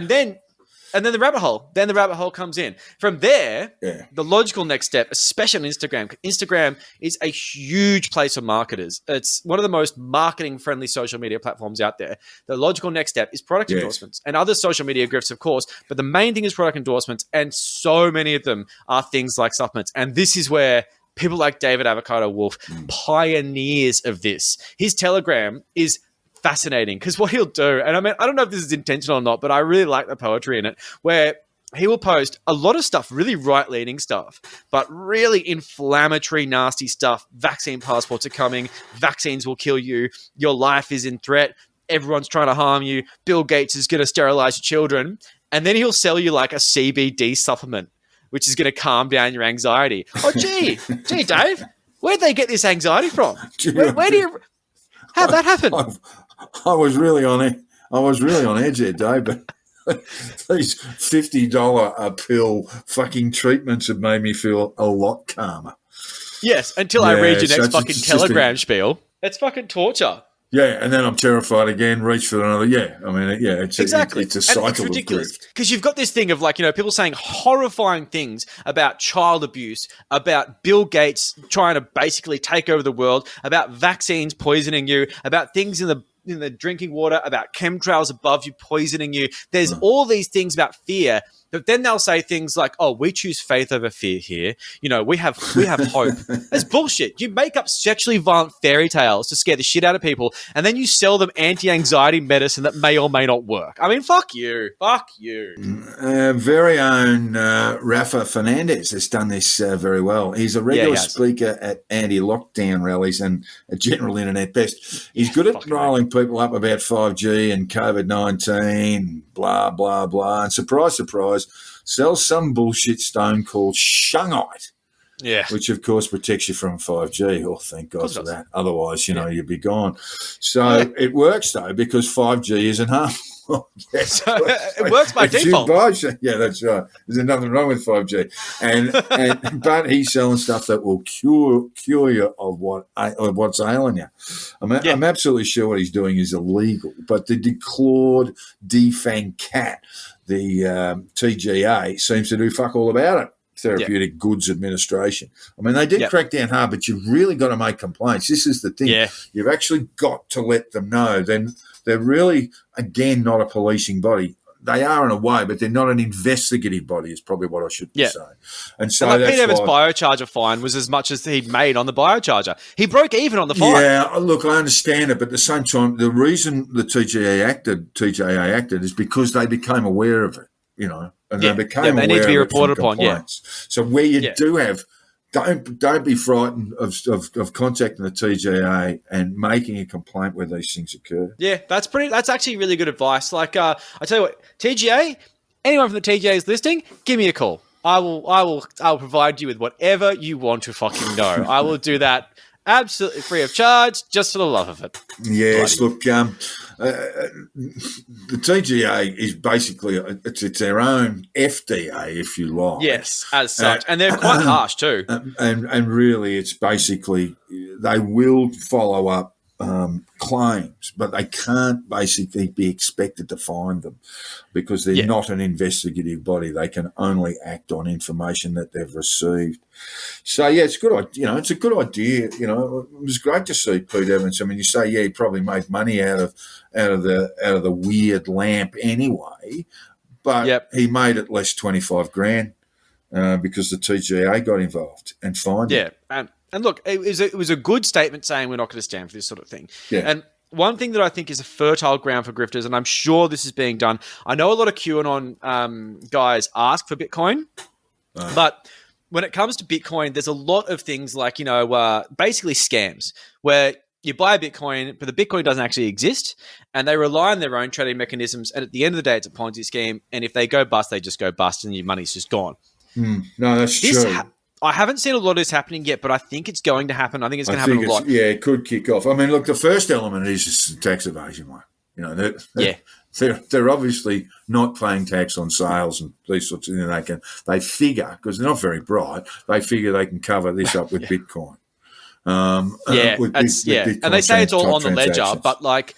and then the rabbit hole. Then the rabbit hole comes in. From there, the logical next step, especially on Instagram. Instagram is a huge place for marketers. It's one of the most marketing-friendly social media platforms out there. The logical next step is product endorsements and other social media grifts, of course. But the main thing is product endorsements, and so many of them are things like supplements. And this is where people like David Avocado Wolf, pioneers of this. His Telegram is fascinating because what he'll do, and I mean, I don't know if this is intentional or not, but I really like the poetry in it, where he will post a lot of stuff, really right-leaning stuff, but really inflammatory, nasty stuff. Vaccine passports are coming. Vaccines will kill you. Your life is in threat. Everyone's trying to harm you. Bill Gates is going to sterilize your children. And then he'll sell you like a CBD supplement, which is going to calm down your anxiety. Oh, gee, Dave, where'd they get this anxiety from? How'd that happen? I was really on it. I was really on edge there, Dave. But these $50 a pill fucking treatments have made me feel a lot calmer. Yes, until I read your next fucking Telegram spiel. It's fucking torture. Yeah, and then I'm terrified again, reach for another. Yeah, I mean, it's exactly. It's a cycle it's ridiculous of grift. Because you've got this thing of like, people saying horrifying things about child abuse, about Bill Gates trying to basically take over the world, about vaccines poisoning you, about things in the drinking water, about chemtrails above you poisoning you. There's all these things about fear. But then they'll say things like, "Oh, we choose faith over fear here. We have hope." That's bullshit. You make up sexually violent fairy tales to scare the shit out of people, and then you sell them anti-anxiety medicine that may or may not work. I mean, fuck you. Very own Rafa Fernandez has done this very well. He's a regular speaker at anti-lockdown rallies and a general internet pest. He's good at riling people up about 5G and COVID-19, blah, blah, blah. And surprise, surprise, sells some bullshit stone called shungite. Yeah. Which, of course, protects you from 5G. Oh, thank God for that. Otherwise, you'd be gone. So it works, though, because 5G isn't harmful. So it works by default. Yeah, that's right. There's nothing wrong with 5G. But he's selling stuff that will cure you of what's ailing you. I'm absolutely sure what he's doing is illegal. But the declawed, defanged cat, the TGA, seems to do fuck all about it. Therapeutic Goods Administration. I mean, they did crack down hard, but you've really got to make complaints. This is the thing. Yeah. You've actually got to let them know. Then they're really, again, not a policing body. They are in a way, but they're not an investigative body is probably what I should be saying. And so like Pete Evans' biocharger fine was as much as he'd made on the biocharger. He broke even on the fine. Yeah, look, I understand it, but at the same time, the reason the TGA acted is because they became aware of it, and they became aware need to be of reported upon. Yeah. So where you do have, don't be frightened of contacting the TGA and making a complaint where these things occur. Yeah, that's actually really good advice. Like I tell you what, TGA, anyone from the TGA is listening, give me a call. I'll provide you with whatever you want to fucking know. I will do that absolutely free of charge, just for the love of it. Yes, look, the TGA is basically it's their own FDA, if you like. Yes, as such, and they're quite harsh too. And really, it's basically they will follow up claims, but they can't basically be expected to find them because they're not an investigative body. They can only act on information that they've received. So it's good. It's a good idea. It was great to see Pete Evans. I mean, you say he probably made money out of the weird lamp anyway, but he made at least $25,000 because the TGA got involved and fined him. And look, it was a good statement saying we're not going to stand for this sort of thing. Yeah. And one thing that I think is a fertile ground for grifters, and I'm sure this is being done. I know a lot of QAnon guys ask for Bitcoin, but when it comes to Bitcoin, there's a lot of things like, basically scams where you buy a Bitcoin, but the Bitcoin doesn't actually exist, and they rely on their own trading mechanisms. And at the end of the day, it's a Ponzi scheme. And if they go bust, they just go bust, and your money's just gone. No, that's true. I haven't seen a lot of this happening yet, but I think it's going to happen. I think it's going to happen a lot. Yeah, it could kick off. I mean, look, the first element is just the tax evasion one. They're obviously not paying tax on sales and these sorts of things. They figure, because they're not very bright, they figure they can cover this up with Bitcoin. And they say it's all on the ledger, but like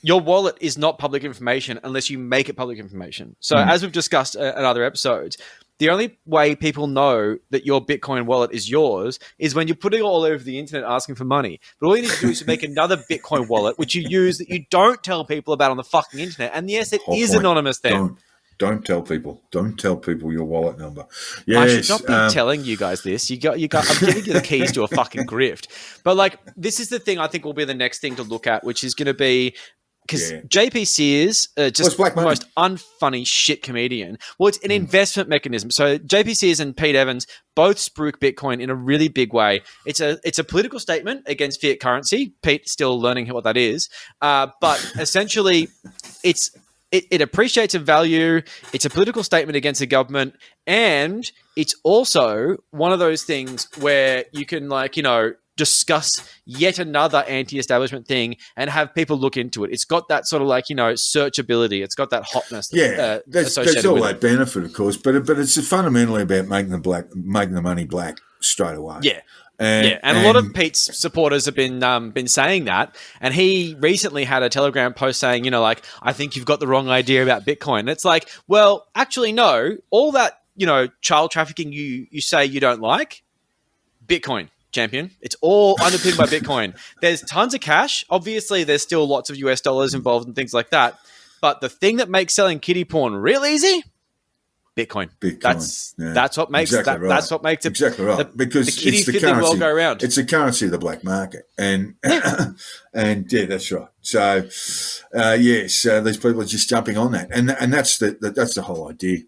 your wallet is not public information unless you make it public information. So as we've discussed in other episodes, the only way people know that your Bitcoin wallet is yours is when you're putting it all over the internet asking for money. But all you need to do is make another Bitcoin wallet, which you use that you don't tell people about on the fucking internet. And yes, it is anonymous then. Don't tell people. Don't tell people your wallet number. Yes, I should not be telling you guys this. I'm giving you the keys to a fucking grift. But like, this is the thing I think will be the next thing to look at, which is going to be, because JP Sears, just the most unfunny shit comedian. Well, it's an investment mechanism. So JP Sears and Pete Evans both spruik Bitcoin in a really big way. It's a political statement against fiat currency. Pete's still learning what that is. But essentially, it appreciates in value. It's a political statement against the government. And it's also one of those things where you can discuss yet another anti-establishment thing and have people look into it. It's got that sort of searchability. It's got that hotness. That's all that benefit, of course. But it's fundamentally about making the money black straight away. Yeah. And a lot of Pete's supporters have been saying that. And he recently had a Telegram post saying, I think you've got the wrong idea about Bitcoin. And it's like, well, actually, no. All that, child trafficking you say you don't like, Bitcoin. Champion. It's all underpinned by Bitcoin. There's tons of cash. Obviously, there's still lots of US dollars involved and things like that. But the thing that makes selling kiddie porn real easy, Bitcoin. That's what makes exactly right. That's what makes it exactly right. Because the kiddie fiddling world go around. It's the currency of the black market, and that's right. So these people are just jumping on that, and that's the whole idea.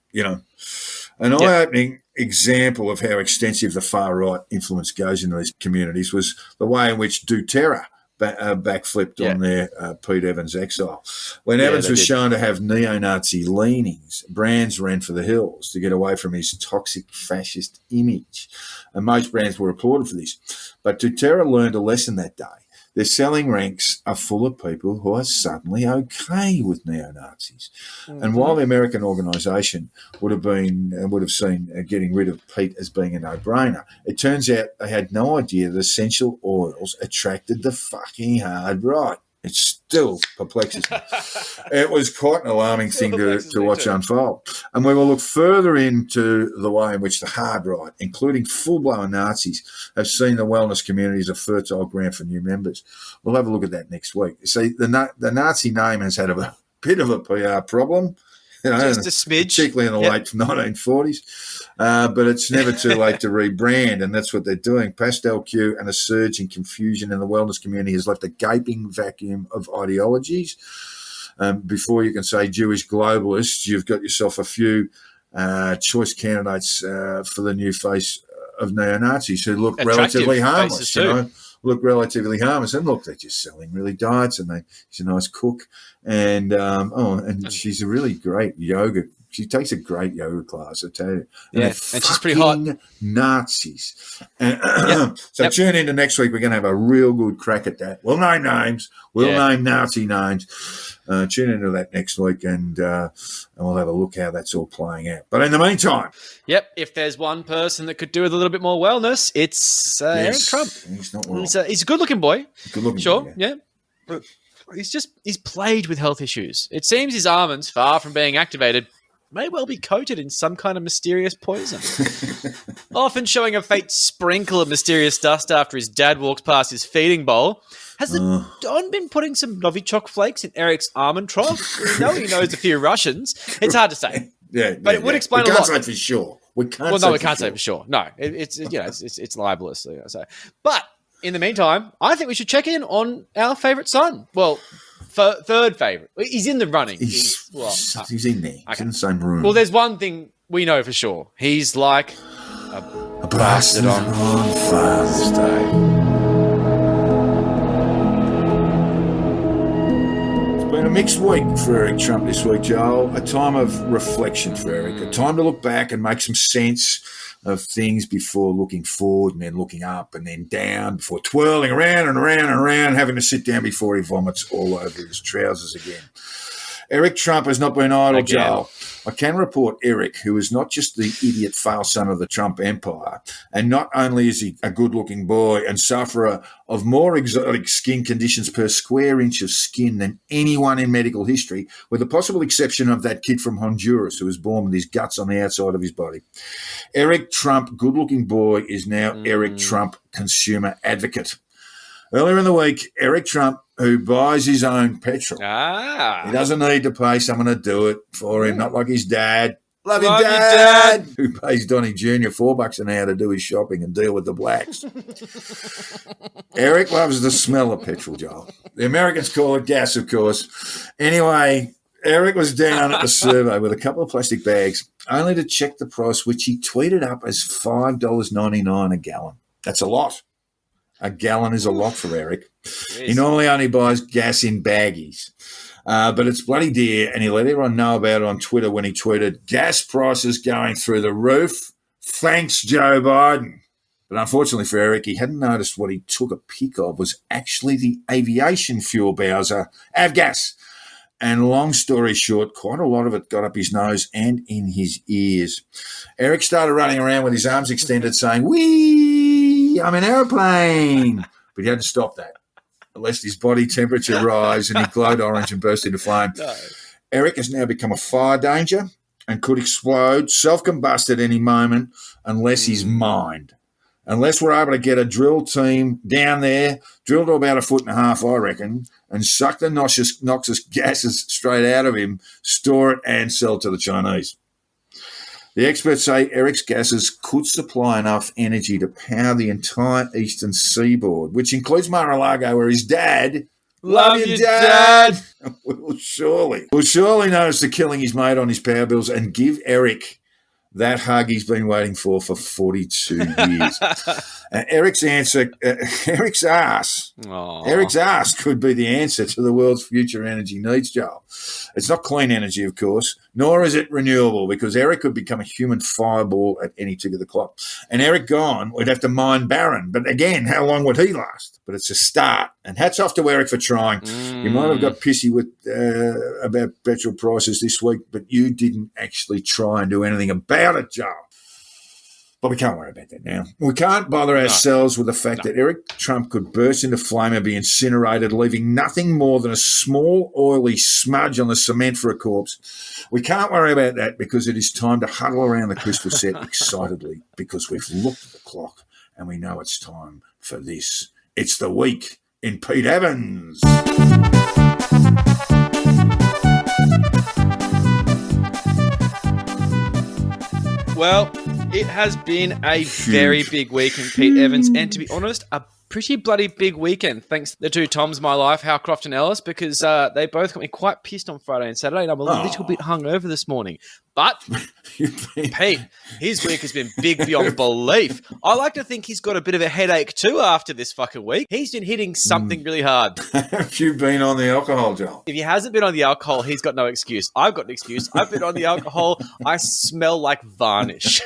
An eye-opening example of how extensive the far-right influence goes into these communities was the way in which doTERRA backflipped on their Pete Evans exile. When Evans was shown to have neo-Nazi leanings, brands ran for the hills to get away from his toxic fascist image. And most brands were applauded for this. But doTERRA learned a lesson that day. Their selling ranks are full of people who are suddenly okay with neo-Nazis. Mm-hmm. And while the American organisation would have seen getting rid of Pete as being a no-brainer, it turns out they had no idea that essential oils attracted the fucking hard right. It still perplexes me. It was quite an alarming thing to watch unfold. And we will look further into the way in which the hard right, including full-blown Nazis, have seen the wellness community as a fertile ground for new members. We'll have a look at that next week. See, the Nazi name has had a bit of a PR problem. Just a smidge. Particularly in the late 1940s. But it's never too late to rebrand, and that's what they're doing. Pastel Q and a surge in confusion in the wellness community has left a gaping vacuum of ideologies. Before you can say Jewish globalists, you've got yourself a few choice candidates for the new face of neo-Nazis who look relatively harmless, look relatively harmless. And look, they're just selling really diets, and she's a nice cook. And she's a really great yoga. She takes a great yoga class, I tell you. And she's pretty hot. Nazis. So tune into next week. We're going to have a real good crack at that. We'll name names. We'll name Nazi names. Tune into that next week, and we'll have a look how that's all playing out. But in the meantime... Yep, if there's one person that could do with a little bit more wellness, it's Eric Trump. He's not well. He's a good-looking boy. Good-looking boy, yeah. But he's plagued with health issues. It seems his almonds, far from being activated, may well be coated in some kind of mysterious poison. Often showing a faint sprinkle of mysterious dust after his dad walks past his feeding bowl. Has the Don been putting some Novichok flakes in Eric's almond trough? We know he knows a few Russians. It's hard to say. But it would explain a lot. We can't say for sure. We can't say for sure. No, it's libelous. So. But in the meantime, I think we should check in on our favourite son. Well, third favourite. He's in the running. He's in there. Okay. He's in the same room. Well, there's one thing we know for sure. He's like a bastard on Father's Day. Been a mixed week for Eric Trump this week, Joel. A time of reflection for Eric. A time to look back and make some sense of things before looking forward and then looking up and then down, before twirling around and around and around, having to sit down before he vomits all over his trousers again. Eric Trump has not been idle, Joel. I can report Eric, who is not just the idiot fail son of the Trump empire, and not only is he a good-looking boy and sufferer of more exotic skin conditions per square inch of skin than anyone in medical history, with the possible exception of that kid from Honduras who was born with his guts on the outside of his body. Eric Trump, good-looking boy, is now Eric Trump, consumer advocate. Earlier in the week, Eric Trump, who buys his own petrol. He doesn't need to pay someone to do it for him, not like his dad. Love you, Dad! Who pays Donnie Jr. $4 an hour to do his shopping and deal with the blacks. Eric loves the smell of petrol, Joel. The Americans call it gas, of course. Anyway, Eric was down at the survey with a couple of plastic bags, only to check the price, which he tweeted up as $5.99 a gallon. That's a lot. A gallon is a lot for Eric. He normally only buys gas in baggies. But it's bloody dear, and he let everyone know about it on Twitter when he tweeted, "Gas prices going through the roof. Thanks, Joe Biden." But unfortunately for Eric, he hadn't noticed what he took a pic of was actually the aviation fuel bowser, Avgas. And long story short, quite a lot of it got up his nose and in his ears. Eric started running around with his arms extended saying, "Whee, I'm an aeroplane." But he had to stop that, lest his body temperature rise and he glowed orange and burst into flame. No. Eric has now become a fire danger and could explode, self-combust at any moment, unless he's mined. Unless we're able to get a drill team down there, drill to about 1.5 feet, I reckon, and suck the noxious gases straight out of him, store it and sell to the Chinese. The experts say Eric's gases could supply enough energy to power the entire eastern seaboard, which includes Mar-a-Lago, where his dad... Love you, Dad! will surely notice the killing he's made on his power bills and give Eric that hug he's been waiting for 42 years. Eric's answer, Eric's ass. Aww. Eric's ass could be the answer to the world's future energy needs, Joel. It's not clean energy, of course, nor is it renewable, because Eric could become a human fireball at any tick of the clock. And Eric gone, we'd have to mine Barron. But again, how long would he last? But it's a start. And hats off to Eric for trying. You might have got pissy with about petrol prices this week, but you didn't actually try and do anything about it, Joel. But we can't worry about that now. We can't bother ourselves with the fact that Eric Trump could burst into flame and be incinerated, leaving nothing more than a small, oily smudge on the cement for a corpse. We can't worry about that because it is time to huddle around the crystal set excitedly, because we've looked at the clock and we know it's time for this. It's the week in Pete Evans. Well, it has been a very big week in Pete Evans, and to be honest, a pretty bloody big weekend. Thanks to the two Toms of my life, Howcroft and Ellis, because they both got me quite pissed on Friday and Saturday, and I'm a little bit hungover this morning. But Pete, his week has been big beyond belief. I like to think he's got a bit of a headache too after this fucking week. He's been hitting something really hard. Have you been on the alcohol, Joel? If he hasn't been on the alcohol, he's got no excuse. I've got an excuse. I've been on the alcohol. I smell like varnish.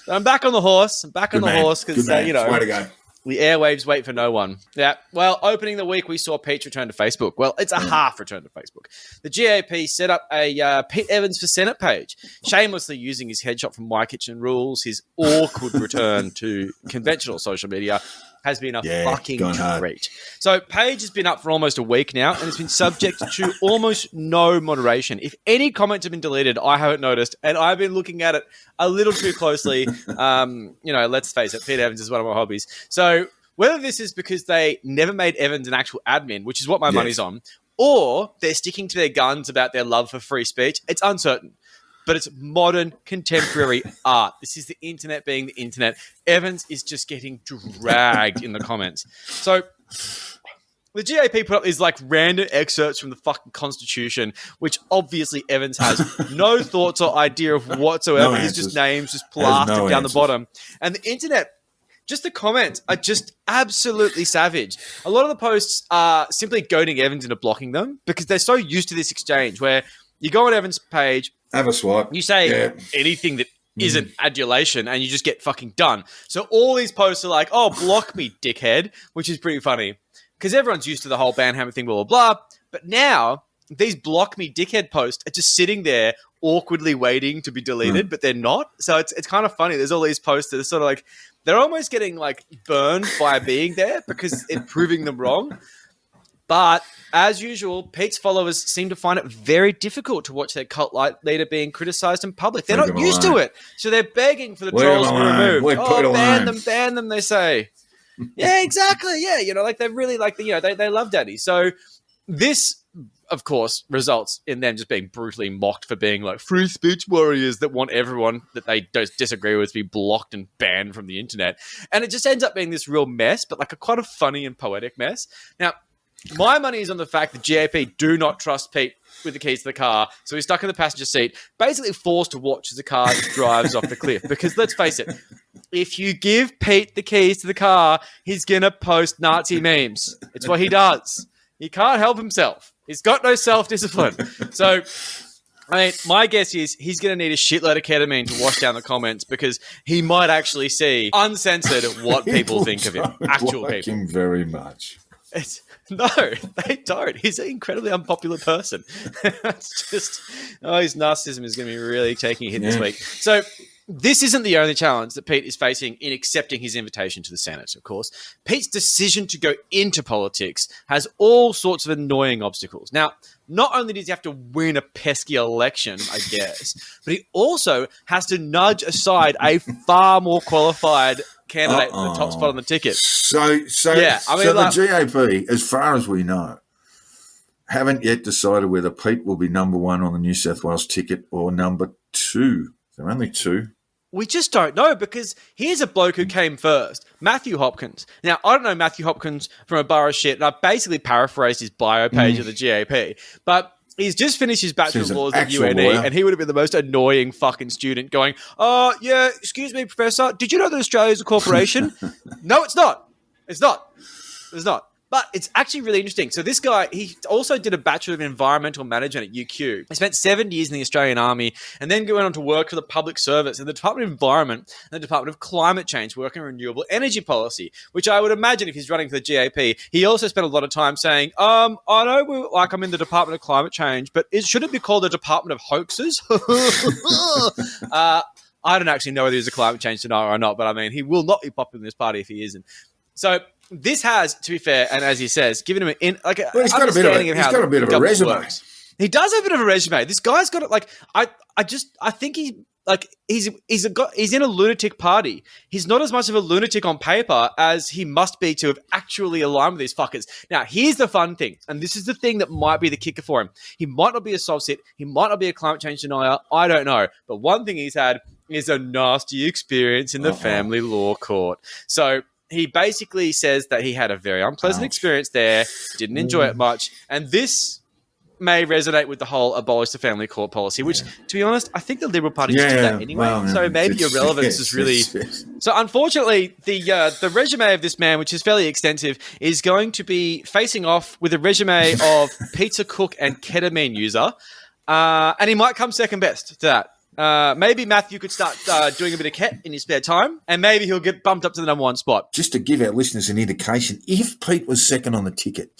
I'm back on the horse. Horse because, way to go. The airwaves wait for no one. Yeah. Well, opening the week, we saw Pete's return to Facebook. Well, it's a half return to Facebook. The GAP set up a Pete Evans for Senate page, shamelessly using his headshot from My Kitchen Rules. His awkward return to conventional social media has been a fucking treat. So Page has been up for almost a week now, and it's been subject to almost no moderation. If any comments have been deleted, I haven't noticed, and I've been looking at it a little too closely. Let's face it, Pete Evans is one of my hobbies. So whether this is because they never made Evans an actual admin, which is what my money's on, or they're sticking to their guns about their love for free speech, it's uncertain. But it's modern, contemporary art. This is the internet being the internet. Evans is just getting dragged in the comments. So the GAP put up these like random excerpts from the fucking Constitution, which obviously Evans has no thoughts or idea of whatsoever. He's just names just plastered down the bottom. And the internet, just the comments are just absolutely savage. A lot of the posts are simply goading Evans into blocking them because they're so used to this exchange where you go on Evans' page, have a swipe. You say anything that isn't adulation and you just get fucking done. So all these posts are like, oh, block me, dickhead, which is pretty funny because everyone's used to the whole banhammer thing, blah, blah, blah. But now these block me, dickhead posts are just sitting there awkwardly waiting to be deleted, but they're not. So it's kind of funny. There's all these posts that are sort of like, they're almost getting like burned by being there because it's proving them wrong. But as usual, Pete's followers seem to find it very difficult to watch their cult leader being criticised in public. They're not used to it. So they're begging for the trolls to be removed. Ban them, they say. Yeah, exactly. Yeah, they really they love daddy. So this, of course, results in them just being brutally mocked for being like free speech warriors that want everyone that they don't disagree with to be blocked and banned from the internet. And it just ends up being this real mess, but like a quite a funny and poetic mess. Now, my money is on the fact that GAP do not trust Pete with the keys to the car, so he's stuck in the passenger seat, basically forced to watch as the car drives off the cliff. Because let's face it, if you give Pete the keys to the car, he's going to post Nazi memes. It's what he does. He can't help himself. He's got no self-discipline. So, I mean, my guess is he's going to need a shitload of ketamine to wash down the comments because he might actually see uncensored what people think of him. Actual like people. Him very much. No, they don't. He's an incredibly unpopular person. It's just, his narcissism is going to be really taking a hit this week. So this isn't the only challenge that Pete is facing in accepting his invitation to the Senate, of course. Pete's decision to go into politics has all sorts of annoying obstacles. Now, not only does he have to win a pesky election, I guess, but he also has to nudge aside a far more qualified candidate for the top spot on the ticket. So the GAP, as far as we know, haven't yet decided whether Pete will be number one on the New South Wales ticket or number two. There are only two. We just don't know because here's a bloke who came first, Matthew Hopkins. Now, I don't know Matthew Hopkins from a borough shit, and I basically paraphrased his bio page of the GAP, but He's just finished his Bachelor of She's an Laws at actual UNE, lawyer. and he would have been the most annoying fucking student going, yeah, excuse me, Professor, did you know that Australia is a corporation? No, it's not. It's not. It's not. But it's actually really interesting. So this guy, he also did a Bachelor of Environmental Management at UQ. He spent 7 years in the Australian Army and then went on to work for the Public Service in the Department of Environment and the Department of Climate Change, working on renewable energy policy, which I would imagine if he's running for the GAP, he also spent a lot of time saying, I know I'm in the Department of Climate Change, but should it be called the Department of Hoaxes? I don't actually know whether he's a climate change denier or not, but I mean, he will not be popular in this party if he isn't. So this has, to be fair, and as he says, given him an understanding of how he's got a bit of a resume. Works. He does have a bit of a resume. This guy's got it. Like I think he's in a lunatic party. He's not as much of a lunatic on paper as he must be to have actually aligned with these fuckers. Now, here's the fun thing, and this is the thing that might be the kicker for him. He might not be a soft sit. He might not be a climate change denier. I don't know. But one thing he's had is a nasty experience in the family law court. So he basically says that he had a very unpleasant experience there, didn't enjoy it much, and this may resonate with the whole abolish the family court policy, which, to be honest, I think the Liberal Party just did that anyway. Well, so maybe your relevance is really... So unfortunately, the resume of this man, which is fairly extensive, is going to be facing off with a resume of pizza cook and ketamine user, and he might come second best to that. Maybe Matthew could start doing a bit of ket in his spare time, and maybe he'll get bumped up to the number one spot. Just to give our listeners an indication, if Pete was second on the ticket,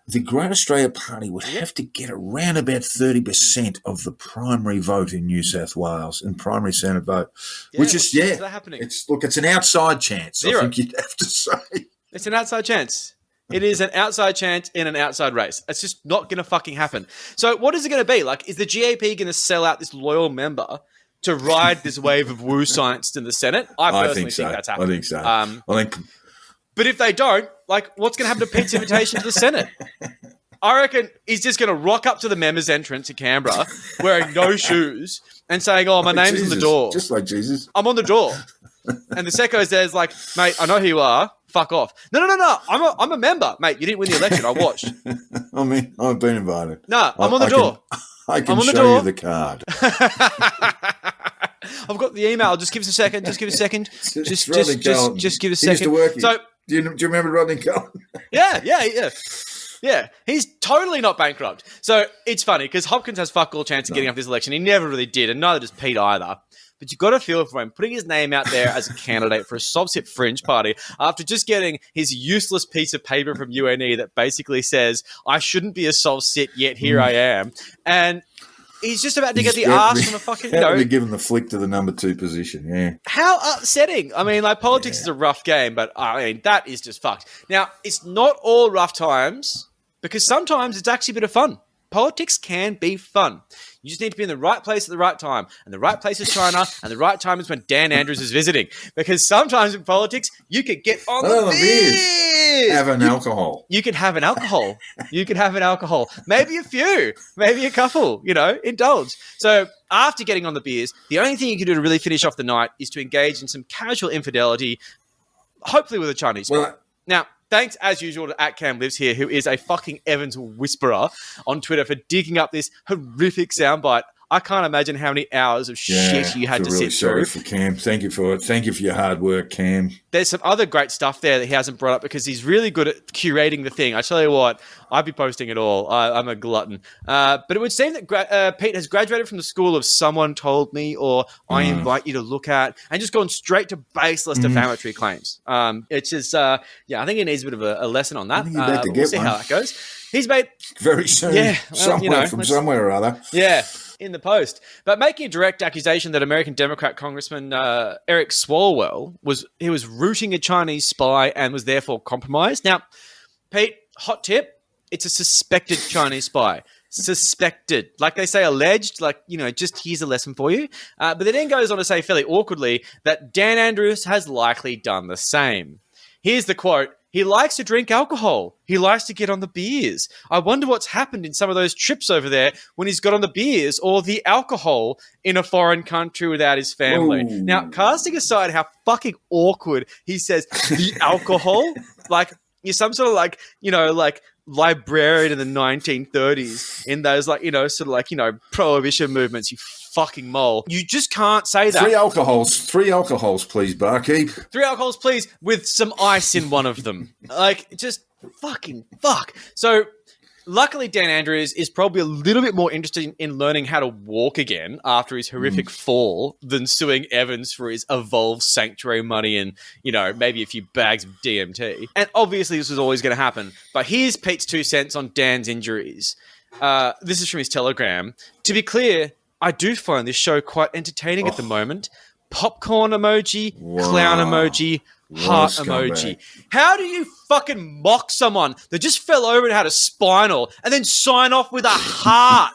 the Great Australia Party would have to get around about 30% of the primary vote in New South Wales, and primary Senate vote, which is, is that happening? It's an outside chance, Zero. I think you'd have to say. It's an outside chance. It is an outside chance in an outside race. It's just not going to fucking happen. So what is it going to be? Like, is the GAP going to sell out this loyal member to ride this wave of woo science in the Senate? I personally think that's happening. I think so. But if they don't, like, what's going to happen to Pete's invitation to the Senate? I reckon he's just going to rock up to the members' entrance in Canberra wearing no shoes and saying, my name's Jesus. on the door. Just like Jesus. I'm on the door. And the secco's there's like, mate, I know who you are. Fuck off. No. I'm a member. Mate, you didn't win the election. I watched. I mean, I've been invited. No, I'm on the door. I can show you the card. I've got the email. Just give us a second. Just give us a second. Just give us a second. He used to work here. So, do you remember Rodney Cohen? Yeah. He's totally not bankrupt. So it's funny because Hopkins has fuck all chance of getting off this election. He never really did, and neither does Pete either. But you've got to feel for him putting his name out there as a candidate for a soft-sit fringe party after just getting his useless piece of paper from UNE that basically says, I shouldn't be a soft-sit, yet here I am. And he's just about to get the arse from a fucking... Be given the flick to the number 2 position, yeah. How upsetting. I mean, like, politics is a rough game, but I mean, that is just fucked. Now, it's not all rough times because sometimes it's actually a bit of fun. Politics can be fun. You just need to be in the right place at the right time. And the right place is China, and the right time is when Dan Andrews is visiting. Because sometimes in politics, you could get on the beers. Have an alcohol. You could have an alcohol. Maybe a few. Maybe a couple. Indulge. So after getting on the beers, the only thing you can do to really finish off the night is to engage in some casual infidelity, hopefully with a Chinese spy. Now, thanks, as usual, to @CamLives here, who is a fucking Evans whisperer on Twitter for digging up this horrific soundbite. I can't imagine how many hours of shit you had to sit through. Sorry for Cam. Thank you for it. Thank you for your hard work, Cam. There's some other great stuff there that he hasn't brought up because he's really good at curating the thing. I tell you what, I'd be posting it all. I'm a glutton. But it would seem that Pete has graduated from the school of someone told me or I invite you to look at and just gone straight to baseless defamatory claims. It's just, I think he needs a bit of a lesson on that. We'll see how that goes. He's made... Very soon. Somewhere or other. Yeah. In the Post, but making a direct accusation that American Democrat Congressman Eric Swalwell was rooting a Chinese spy and was therefore compromised. Now, Pete, hot tip, it's a suspected Chinese spy. Suspected. Like they say alleged, just here's a lesson for you. But it then goes on to say fairly awkwardly that Dan Andrews has likely done the same. Here's the quote. He likes to drink alcohol. He likes to get on the beers. I wonder what's happened in some of those trips over there when he's got on the beers or the alcohol in a foreign country without his family. Ooh. Now, casting aside how fucking awkward he says the alcohol, like you're some sort of librarian in the 1930s in those prohibition movements, you fucking mole. You just can't say that. Three alcohols, please, barkeep. 3 alcohols, please, with some ice in one of them. Just fucking fuck. So, luckily, Dan Andrews is probably a little bit more interested in learning how to walk again after his horrific fall than suing Evans for his evolved sanctuary money and, maybe a few bags of DMT. And obviously, this was always going to happen. But here's Pete's 2 cents on Dan's injuries. This is from his Telegram. To be clear, I do find this show quite entertaining at the moment. Popcorn emoji, clown emoji, heart emoji. How do you fucking mock someone that just fell over and had a spinal and then sign off with a heart?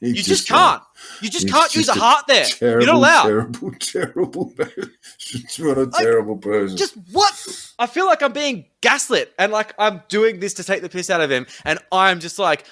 You just can't. You just can't use a heart there. You're not allowed. Terrible person. What a terrible person. Just what? I feel like I'm being gaslit and like I'm doing this to take the piss out of him, and I'm just like,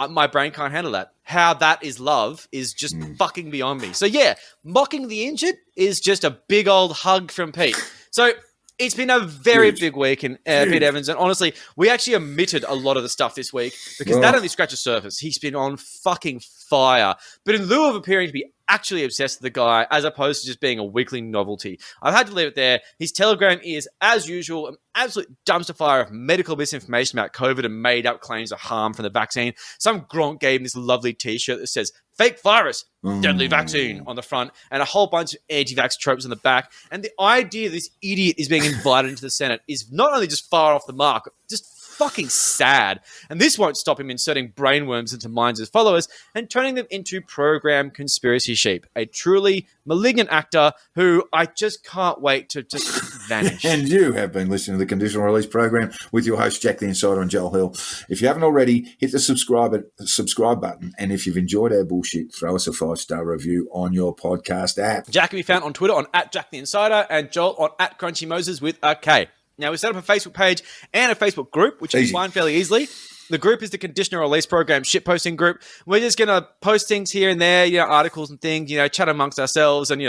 my brain can't handle that. How that is love is just fucking beyond me. So yeah, mocking the injured is just a big old hug from Pete. So it's been a very big week in Pete Evans, and honestly, we actually omitted a lot of the stuff this week because that only scratched the surface. He's been on fucking fire. But in lieu of appearing to be actually obsessed with the guy, as opposed to just being a weekly novelty, I've had to leave it there. His Telegram is, as usual, an absolute dumpster fire of medical misinformation about COVID and made-up claims of harm from the vaccine. Some gronk gave him this lovely T-shirt that says, "Fake virus, deadly vaccine" on the front, and a whole bunch of anti-vax tropes on the back. And the idea this idiot is being invited into the Senate is not only just far off the mark, but just fucking sad. And this won't stop him inserting brainworms into minds of his followers and turning them into program conspiracy sheep. A truly malignant actor who I just can't wait to just vanish. And you have been listening to the Conditional Release Program with your host, Jack the Insider and Joel Hill. If you haven't already, hit the subscribe button. And if you've enjoyed our bullshit, throw us a 5-star review on your podcast app. Jack can be found on Twitter on @JackTheInsider and Joel on @CrunchyMoses with a K. Now, we set up a Facebook page and a Facebook group, which you can find fairly easily. The group is the Conditional Release Program shitposting group. We're just going to post things here and there, articles and things, chat amongst ourselves and,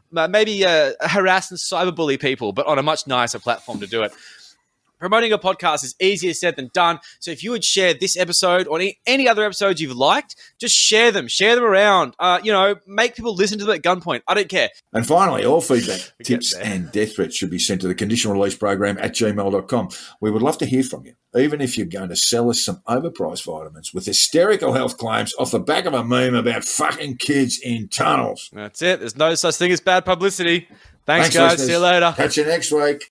maybe harass and cyberbully people, but on a much nicer platform to do it. Promoting a podcast is easier said than done. So if you would share this episode or any other episodes you've liked, just share them around. Make people listen to them at gunpoint. I don't care. And finally, all feedback, tips and death threats should be sent to the Conditional Release Program @gmail.com. We would love to hear from you, even if you're going to sell us some overpriced vitamins with hysterical health claims off the back of a meme about fucking kids in tunnels. That's it. There's no such thing as bad publicity. Thanks guys. Listeners. See you later. Catch you next week.